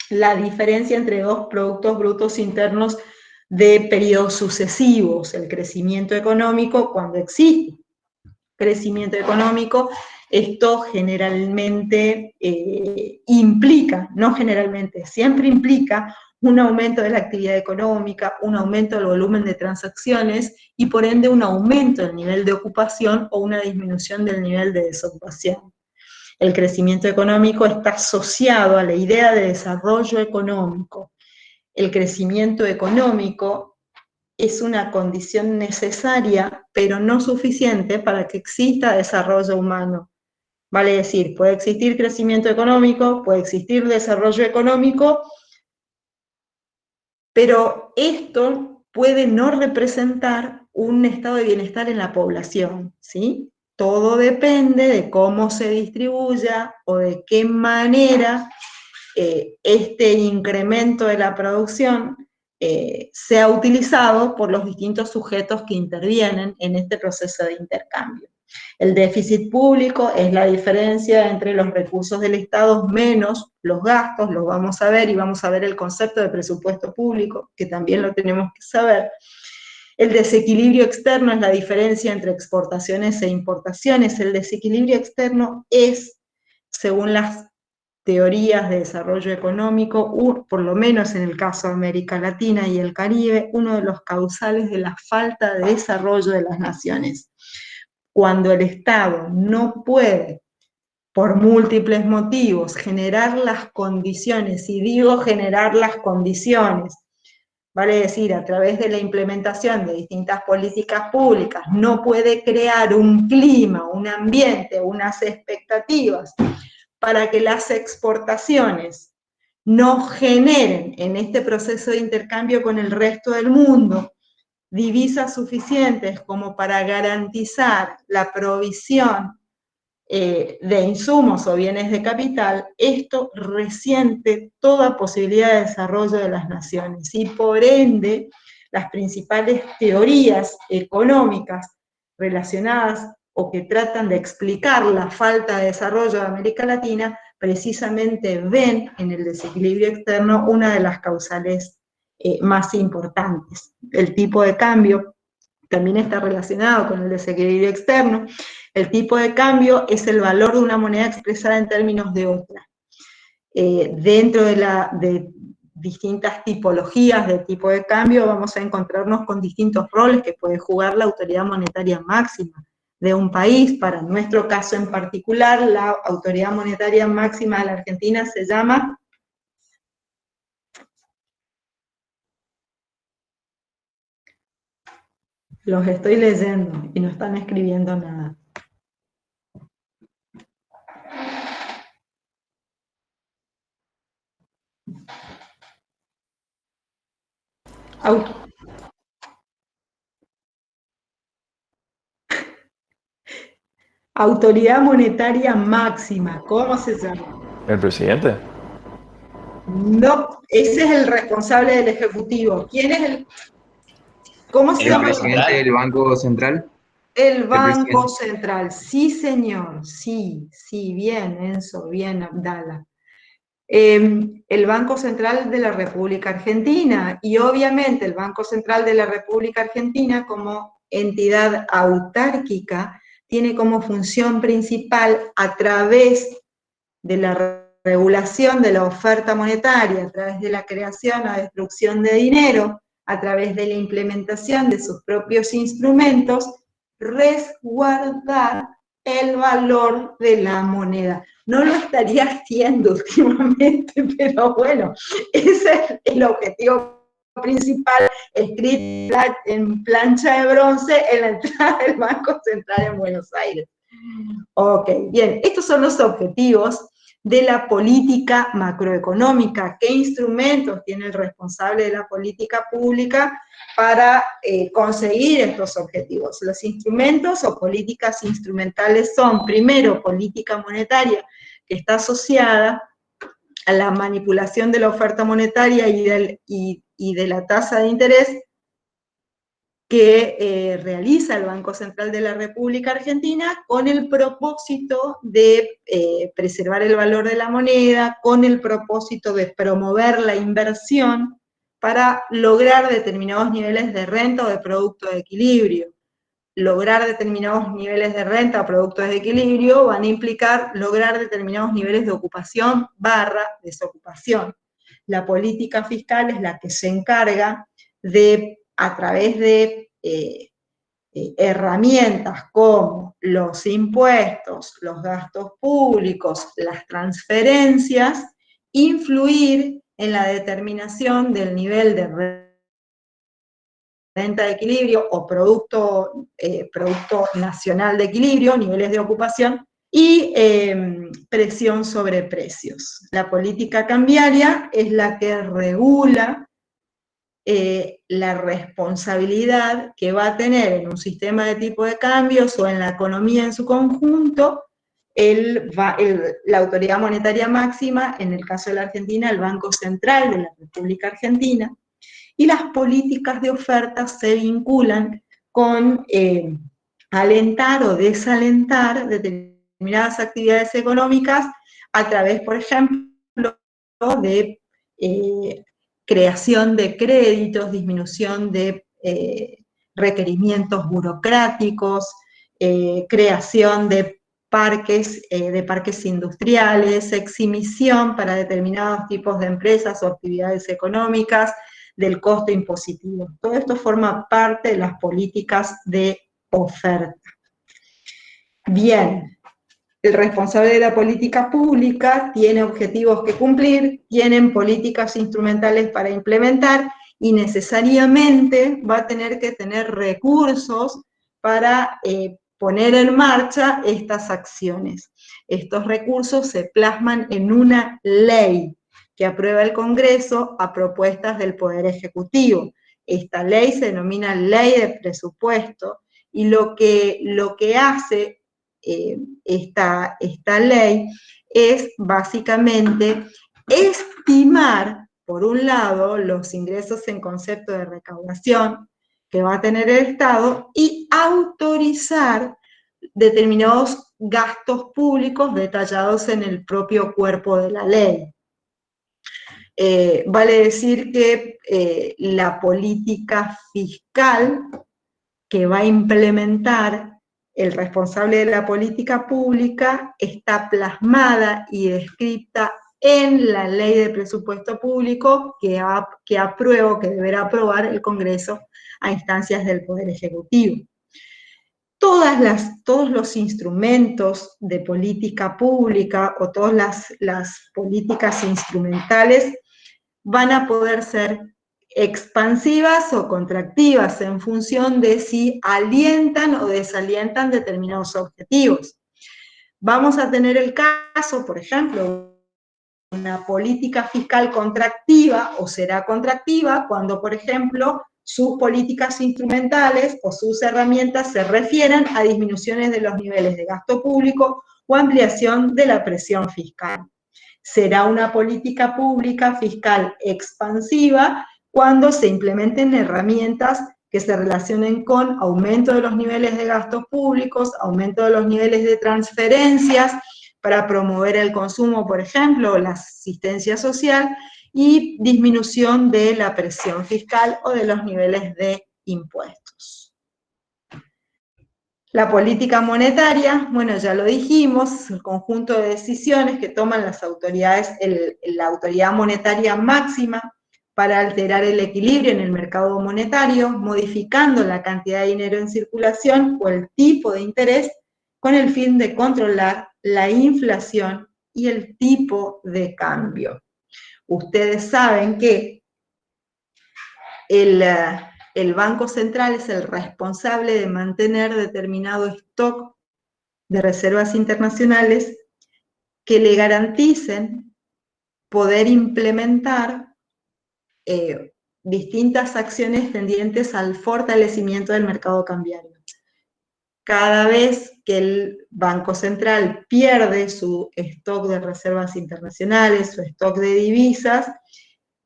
la diferencia entre dos productos brutos internos de periodos sucesivos. El crecimiento económico, cuando existe crecimiento económico, esto generalmente implica, no generalmente, siempre implica un aumento de la actividad económica, un aumento del volumen de transacciones y por ende un aumento del nivel de ocupación o una disminución del nivel de desocupación. El crecimiento económico está asociado a la idea de desarrollo económico. El crecimiento económico es una condición necesaria, pero no suficiente para que exista desarrollo humano. Vale decir, puede existir crecimiento económico, puede existir desarrollo económico, pero esto puede no representar un estado de bienestar en la población, ¿sí? Todo depende de cómo se distribuya o de qué manera este incremento de la producción sea utilizado por los distintos sujetos que intervienen en este proceso de intercambio. El déficit público es la diferencia entre los recursos del Estado menos los gastos, los vamos a ver, y vamos a ver el concepto de presupuesto público, que también lo tenemos que saber. El desequilibrio externo es la diferencia entre exportaciones e importaciones. El desequilibrio externo es, según las teorías de desarrollo económico, por lo menos en el caso de América Latina y el Caribe, uno de los causales de la falta de desarrollo de las naciones. Cuando el Estado no puede, por múltiples motivos, generar las condiciones, y digo generar las condiciones, vale decir, a través de la implementación de distintas políticas públicas, no puede crear un clima, un ambiente, unas expectativas para que las exportaciones no generen en este proceso de intercambio con el resto del mundo divisas suficientes como para garantizar la provisión de insumos o bienes de capital, esto resiente toda posibilidad de desarrollo de las naciones y por ende las principales teorías económicas relacionadas o que tratan de explicar la falta de desarrollo de América Latina precisamente ven en el desequilibrio externo una de las causales más importantes. El tipo de cambio también está relacionado con el desequilibrio externo. El tipo de cambio es el valor de una moneda expresada en términos de otra. Dentro de distintas tipologías de tipo de cambio vamos a encontrarnos con distintos roles que puede jugar la autoridad monetaria máxima de un país. Para nuestro caso en particular, la autoridad monetaria máxima de la Argentina se llama... Los estoy leyendo y no están escribiendo nada. Autoridad monetaria máxima, ¿cómo se llama? ¿El presidente? No, ese es el responsable del Ejecutivo. ¿Quién es el...? ¿Cómo se llama? ¿El presidente del Banco Central? El Banco Central, sí señor, sí, bien Enzo, bien Abdala. El Banco Central de la República Argentina, y obviamente el Banco Central de la República Argentina como entidad autárquica tiene como función principal a través de la regulación de la oferta monetaria, a través de la creación o destrucción de dinero, a través de la implementación de sus propios instrumentos, resguardar el valor de la moneda. No lo estaría haciendo últimamente, pero bueno, ese es el objetivo principal, escrito en plancha de bronce en la entrada del Banco Central en Buenos Aires. Ok, bien, estos son los objetivos de la política macroeconómica. ¿Qué instrumentos tiene el responsable de la política pública para conseguir estos objetivos? Los instrumentos o políticas instrumentales son, primero, política monetaria, que está asociada a la manipulación de la oferta monetaria y de la tasa de interés que realiza el Banco Central de la República Argentina con el propósito de preservar el valor de la moneda, con el propósito de promover la inversión para lograr determinados niveles de renta o de producto de equilibrio. Lograr determinados niveles de renta o productos de equilibrio van a implicar lograr determinados niveles de ocupación / desocupación. La política fiscal es la que se encarga de, a través de herramientas como los impuestos, los gastos públicos, las transferencias, influir en la determinación del nivel de renta de equilibrio o producto nacional de equilibrio, niveles de ocupación, y presión sobre precios. La política cambiaria es la que regula la responsabilidad que va a tener en un sistema de tipo de cambios o en la economía en su conjunto la autoridad monetaria máxima, en el caso de la Argentina, el Banco Central de la República Argentina, y las políticas de oferta se vinculan con alentar o desalentar determinadas actividades económicas a través, por ejemplo, de creación de créditos, disminución de requerimientos burocráticos, creación de parques industriales, exhibición para determinados tipos de empresas o actividades económicas del costo impositivo. Todo esto forma parte de las políticas de oferta. Bien, el responsable de la política pública tiene objetivos que cumplir, tienen políticas instrumentales para implementar y necesariamente va a tener que tener recursos para poner en marcha estas acciones. Estos recursos se plasman en una ley que aprueba el Congreso a propuestas del Poder Ejecutivo. Esta ley se denomina Ley de Presupuesto y lo que hace esta ley es básicamente estimar, por un lado, los ingresos en concepto de recaudación que va a tener el Estado y autorizar determinados gastos públicos detallados en el propio cuerpo de la ley. Vale decir que la política fiscal que va a implementar el responsable de la política pública está plasmada y descrita en la Ley de Presupuesto Público que deberá aprobar el Congreso a instancias del Poder Ejecutivo. Todos los instrumentos de política pública o todas las políticas instrumentales van a poder ser expansivas o contractivas en función de si alientan o desalientan determinados objetivos. Vamos a tener el caso, por ejemplo, una política fiscal contractiva o será contractiva cuando, por ejemplo, sus políticas instrumentales o sus herramientas se refieran a disminuciones de los niveles de gasto público o ampliación de la presión fiscal. Será una política pública fiscal expansiva cuando se implementen herramientas que se relacionen con aumento de los niveles de gastos públicos, aumento de los niveles de transferencias para promover el consumo, por ejemplo, o la asistencia social, y disminución de la presión fiscal o de los niveles de impuestos. La política monetaria, bueno, ya lo dijimos, el conjunto de decisiones que toman las autoridades, la autoridad monetaria máxima para alterar el equilibrio en el mercado monetario, modificando la cantidad de dinero en circulación o el tipo de interés con el fin de controlar la inflación y el tipo de cambio. Ustedes saben que el Banco Central es el responsable de mantener determinado stock de reservas internacionales que le garanticen poder implementar distintas acciones tendientes al fortalecimiento del mercado cambiario. Cada vez que el Banco Central pierde su stock de reservas internacionales, su stock de divisas,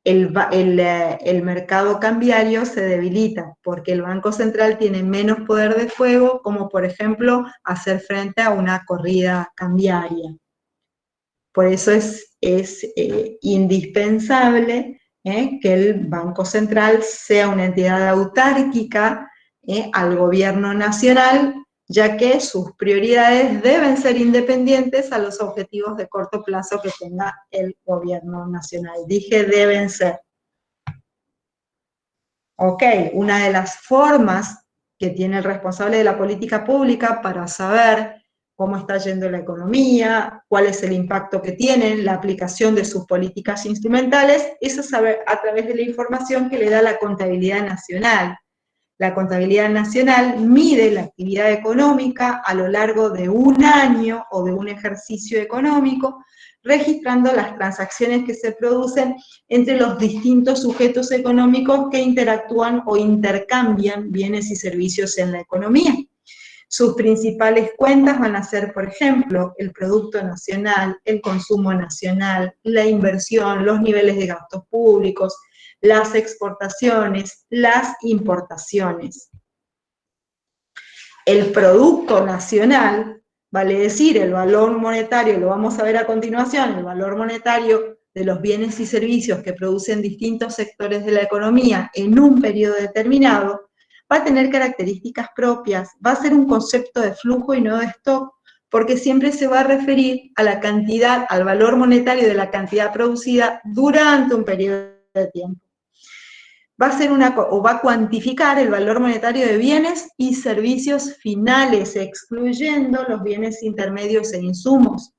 el mercado cambiario se debilita, porque el Banco Central tiene menos poder de fuego, como por ejemplo hacer frente a una corrida cambiaria. Por eso es indispensable que el Banco Central sea una entidad autárquica al gobierno nacional, ya que sus prioridades deben ser independientes a los objetivos de corto plazo que tenga el gobierno nacional. Dije deben ser. Ok, una de las formas que tiene el responsable de la política pública para saber cómo está yendo la economía, cuál es el impacto que tiene la aplicación de sus políticas instrumentales, eso es saber a través de la información que le da la contabilidad nacional. La contabilidad nacional mide la actividad económica a lo largo de un año o de un ejercicio económico, registrando las transacciones que se producen entre los distintos sujetos económicos que interactúan o intercambian bienes y servicios en la economía. Sus principales cuentas van a ser, por ejemplo, el Producto Nacional, el consumo nacional, la inversión, los niveles de gastos públicos, las exportaciones, las importaciones. El Producto Nacional, vale decir, el valor monetario, lo vamos a ver a continuación, el valor monetario de los bienes y servicios que producen distintos sectores de la economía en un periodo determinado, va a tener características propias, va a ser un concepto de flujo y no de stock, porque siempre se va a referir a la cantidad, al valor monetario de la cantidad producida durante un periodo de tiempo. Va a cuantificar el valor monetario de bienes y servicios finales, excluyendo los bienes intermedios e insumos.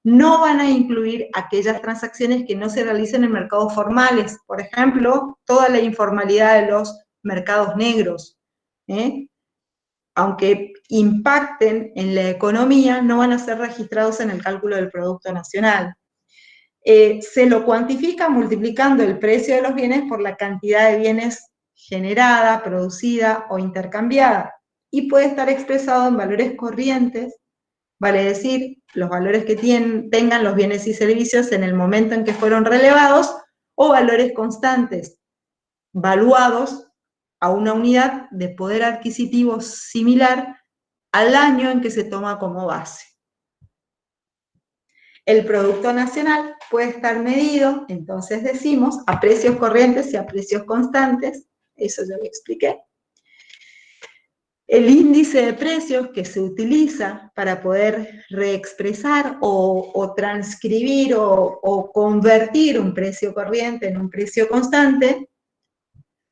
No van a incluir aquellas transacciones que no se realicen en mercados formales, por ejemplo, toda la informalidad de los mercados negros, aunque impacten en la economía, no van a ser registrados en el cálculo del Producto Nacional. Se lo cuantifica multiplicando el precio de los bienes por la cantidad de bienes generada, producida o intercambiada, y puede estar expresado en valores corrientes, vale decir, los valores que tengan los bienes y servicios en el momento en que fueron relevados, o valores constantes, valuados a una unidad de poder adquisitivo similar al año en que se toma como base. El Producto Nacional puede estar medido, entonces decimos, a precios corrientes y a precios constantes, eso ya lo expliqué. El índice de precios que se utiliza para poder reexpresar o transcribir o convertir un precio corriente en un precio constante,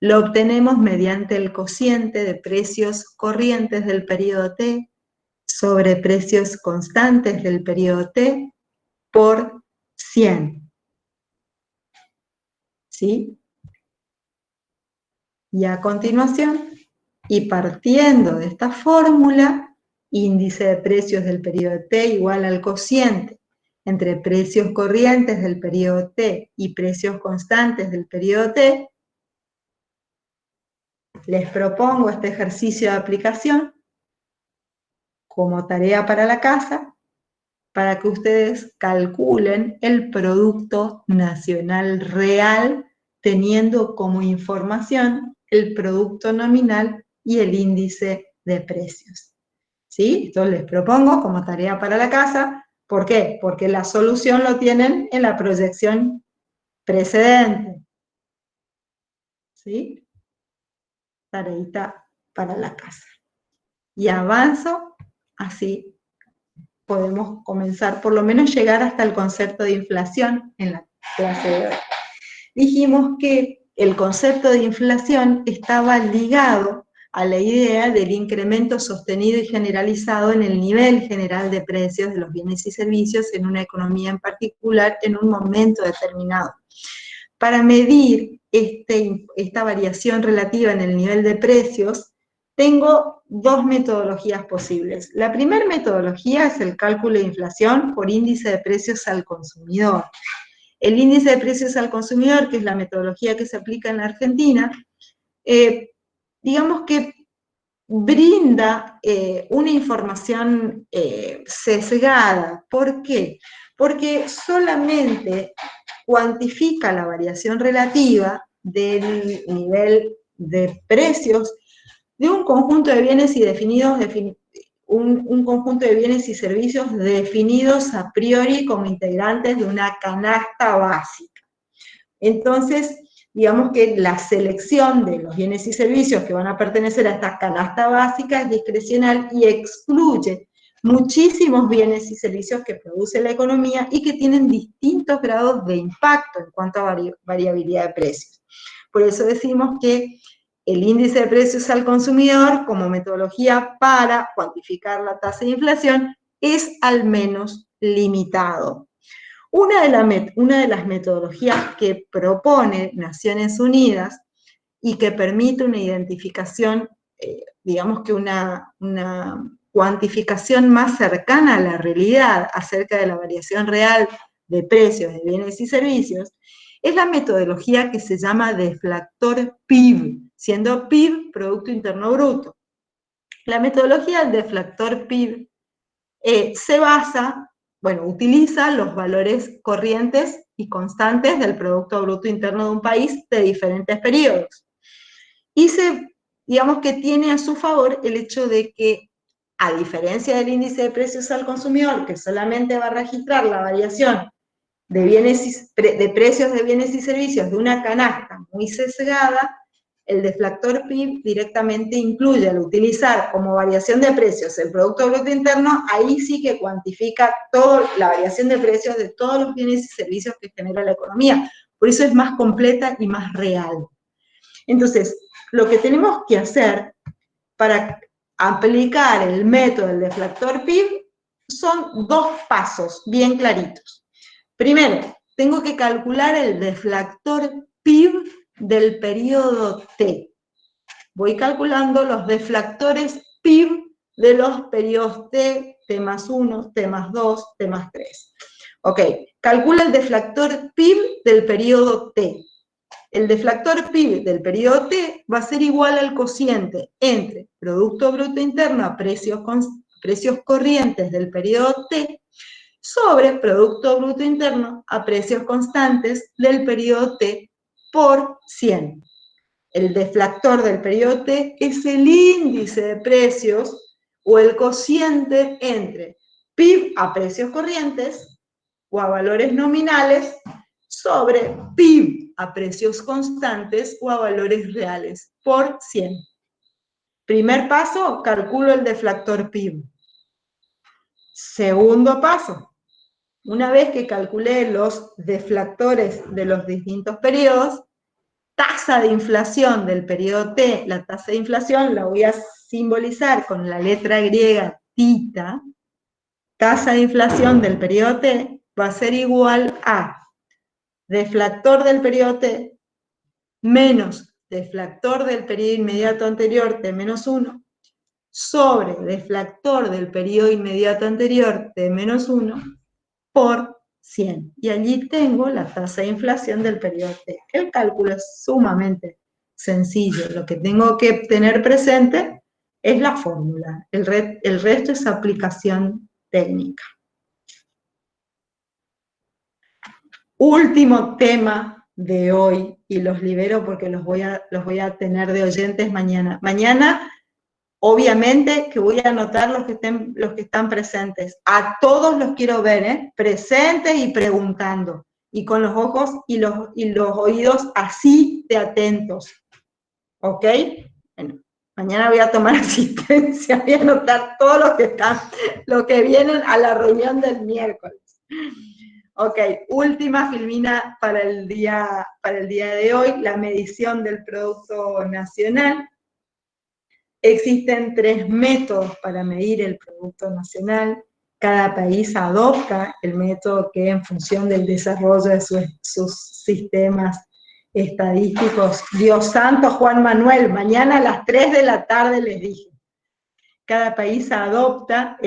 lo obtenemos mediante el cociente de precios corrientes del periodo T sobre precios constantes del periodo T por 100. ¿Sí? Y a continuación, y partiendo de esta fórmula, índice de precios del periodo T igual al cociente entre precios corrientes del periodo T y precios constantes del periodo T, les propongo este ejercicio de aplicación como tarea para la casa, para que ustedes calculen el Producto Nacional Real, teniendo como información el producto nominal y el índice de precios. ¿Sí? Entonces les propongo como tarea para la casa. ¿Por qué? Porque la solución lo tienen en la proyección precedente. ¿Sí? Tareita para la casa. Y avanzo, así podemos comenzar, por lo menos llegar hasta el concepto de inflación en la clase de hoy. Dijimos que el concepto de inflación estaba ligado a la idea del incremento sostenido y generalizado en el nivel general de precios de los bienes y servicios en una economía en particular en un momento determinado. Para medir esta variación relativa en el nivel de precios, tengo dos metodologías posibles. La primera metodología es el cálculo de inflación por índice de precios al consumidor. El índice de precios al consumidor, que es la metodología que se aplica en la Argentina, digamos que brinda una información sesgada. ¿Por qué? Porque solamente cuantifica la variación relativa del nivel de precios de un conjunto de bienes y un conjunto de bienes y servicios definidos a priori como integrantes de una canasta básica. Entonces, digamos que la selección de los bienes y servicios que van a pertenecer a esta canasta básica es discrecional y excluye muchísimos bienes y servicios que produce la economía y que tienen distintos grados de impacto en cuanto a variabilidad de precios. Por eso decimos que el índice de precios al consumidor como metodología para cuantificar la tasa de inflación es al menos limitado. Una de las metodologías que propone Naciones Unidas y que permite una identificación, digamos que una cuantificación más cercana a la realidad acerca de la variación real de precios de bienes y servicios, es la metodología que se llama deflactor PIB, siendo PIB Producto Interno Bruto. La metodología del deflactor PIB se basa, utiliza los valores corrientes y constantes del Producto Bruto Interno de un país de diferentes periodos. Y digamos que tiene a su favor el hecho de que, a diferencia del índice de precios al consumidor, que solamente va a registrar la variación de precios de bienes y servicios de una canasta muy sesgada, el deflactor PIB directamente incluye, al utilizar como variación de precios el Producto Bruto Interno, ahí sí que cuantifica toda la variación de precios de todos los bienes y servicios que genera la economía. Por eso es más completa y más real. Entonces, lo que tenemos que hacer para aplicar el método del deflactor PIB son dos pasos bien claritos. Primero, tengo que calcular el deflactor PIB del periodo T. Voy calculando los deflactores PIB de los periodos T, T más 1, T más 2, T más 3. Ok, calcula el deflactor PIB del periodo T. El deflactor PIB del periodo T va a ser igual al cociente entre Producto Bruto Interno a precios corrientes del periodo T sobre Producto Bruto Interno a precios constantes del periodo T por 100. El deflactor del periodo T es el índice de precios o el cociente entre PIB a precios corrientes o a valores nominales sobre PIB a precios constantes o a valores reales por 100. Primer paso, calculo el deflactor PIB. Segundo paso, una vez que calculé los deflactores de los distintos periodos, tasa de inflación del periodo T, la tasa de inflación la voy a simbolizar con la letra griega tita. Tasa de inflación del periodo T va a ser igual a deflactor del periodo T menos deflactor del periodo inmediato anterior, T menos 1, sobre deflactor del periodo inmediato anterior, T menos 1, por 100. Y allí tengo la tasa de inflación del periodo T. El cálculo es sumamente sencillo. Lo que tengo que tener presente es la fórmula. El resto es aplicación técnica. Último tema de hoy, y los libero porque los voy a tener de oyentes mañana. Mañana, obviamente, que voy a anotar los que están presentes. A todos los quiero ver, presentes y preguntando. Y con los ojos y los oídos así de atentos. ¿Ok? Bueno, mañana voy a tomar asistencia, voy a anotar todos los que vienen a la reunión del miércoles. Ok, última filmina para el día de hoy, la medición del Producto Nacional. Existen 3 métodos para medir el Producto Nacional. Cada país adopta el método que en función del desarrollo de sus sistemas estadísticos. Dios santo, Juan Manuel, mañana a las 3 de la tarde les dije. Cada país adopta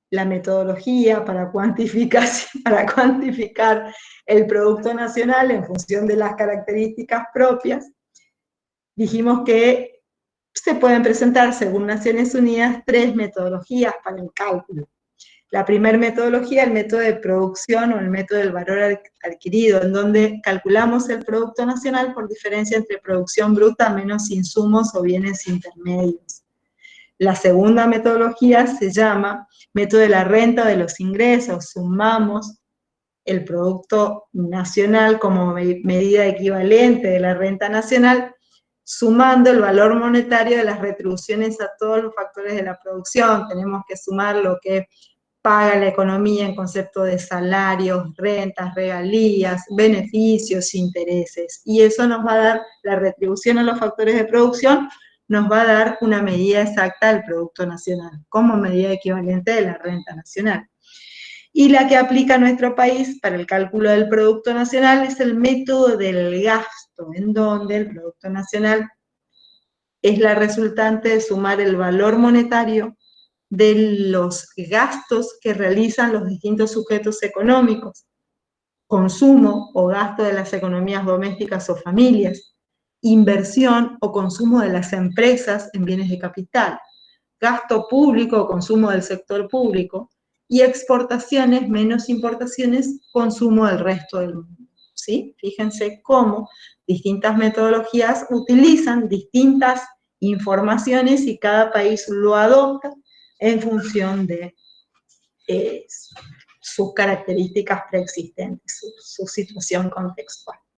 la metodología para cuantificar el Producto Nacional en función de las características propias. Dijimos que se pueden presentar, según Naciones Unidas, 3 metodologías para el cálculo. La primera metodología, el método de producción o el método del valor adquirido, en donde calculamos el Producto Nacional por diferencia entre producción bruta menos insumos o bienes intermedios. La segunda metodología se llama método de la renta o de los ingresos. Sumamos el Producto Nacional como medida equivalente de la renta nacional, sumando el valor monetario de las retribuciones a todos los factores de la producción. Tenemos que sumar lo que paga la economía en concepto de salarios, rentas, regalías, beneficios, intereses. Y eso nos va a dar, la retribución a los factores de producción, nos va a dar una medida exacta del Producto Nacional, como medida equivalente de la renta nacional. Y la que aplica a nuestro país para el cálculo del Producto Nacional es el método del gasto, en donde el Producto Nacional es la resultante de sumar el valor monetario de los gastos que realizan los distintos sujetos económicos, consumo o gasto de las economías domésticas o familias, inversión o consumo de las empresas en bienes de capital, gasto público o consumo del sector público, y exportaciones menos importaciones, consumo del resto del mundo. ¿Sí? Fíjense cómo distintas metodologías utilizan distintas informaciones y cada país lo adopta en función de sus características preexistentes, su situación contextual.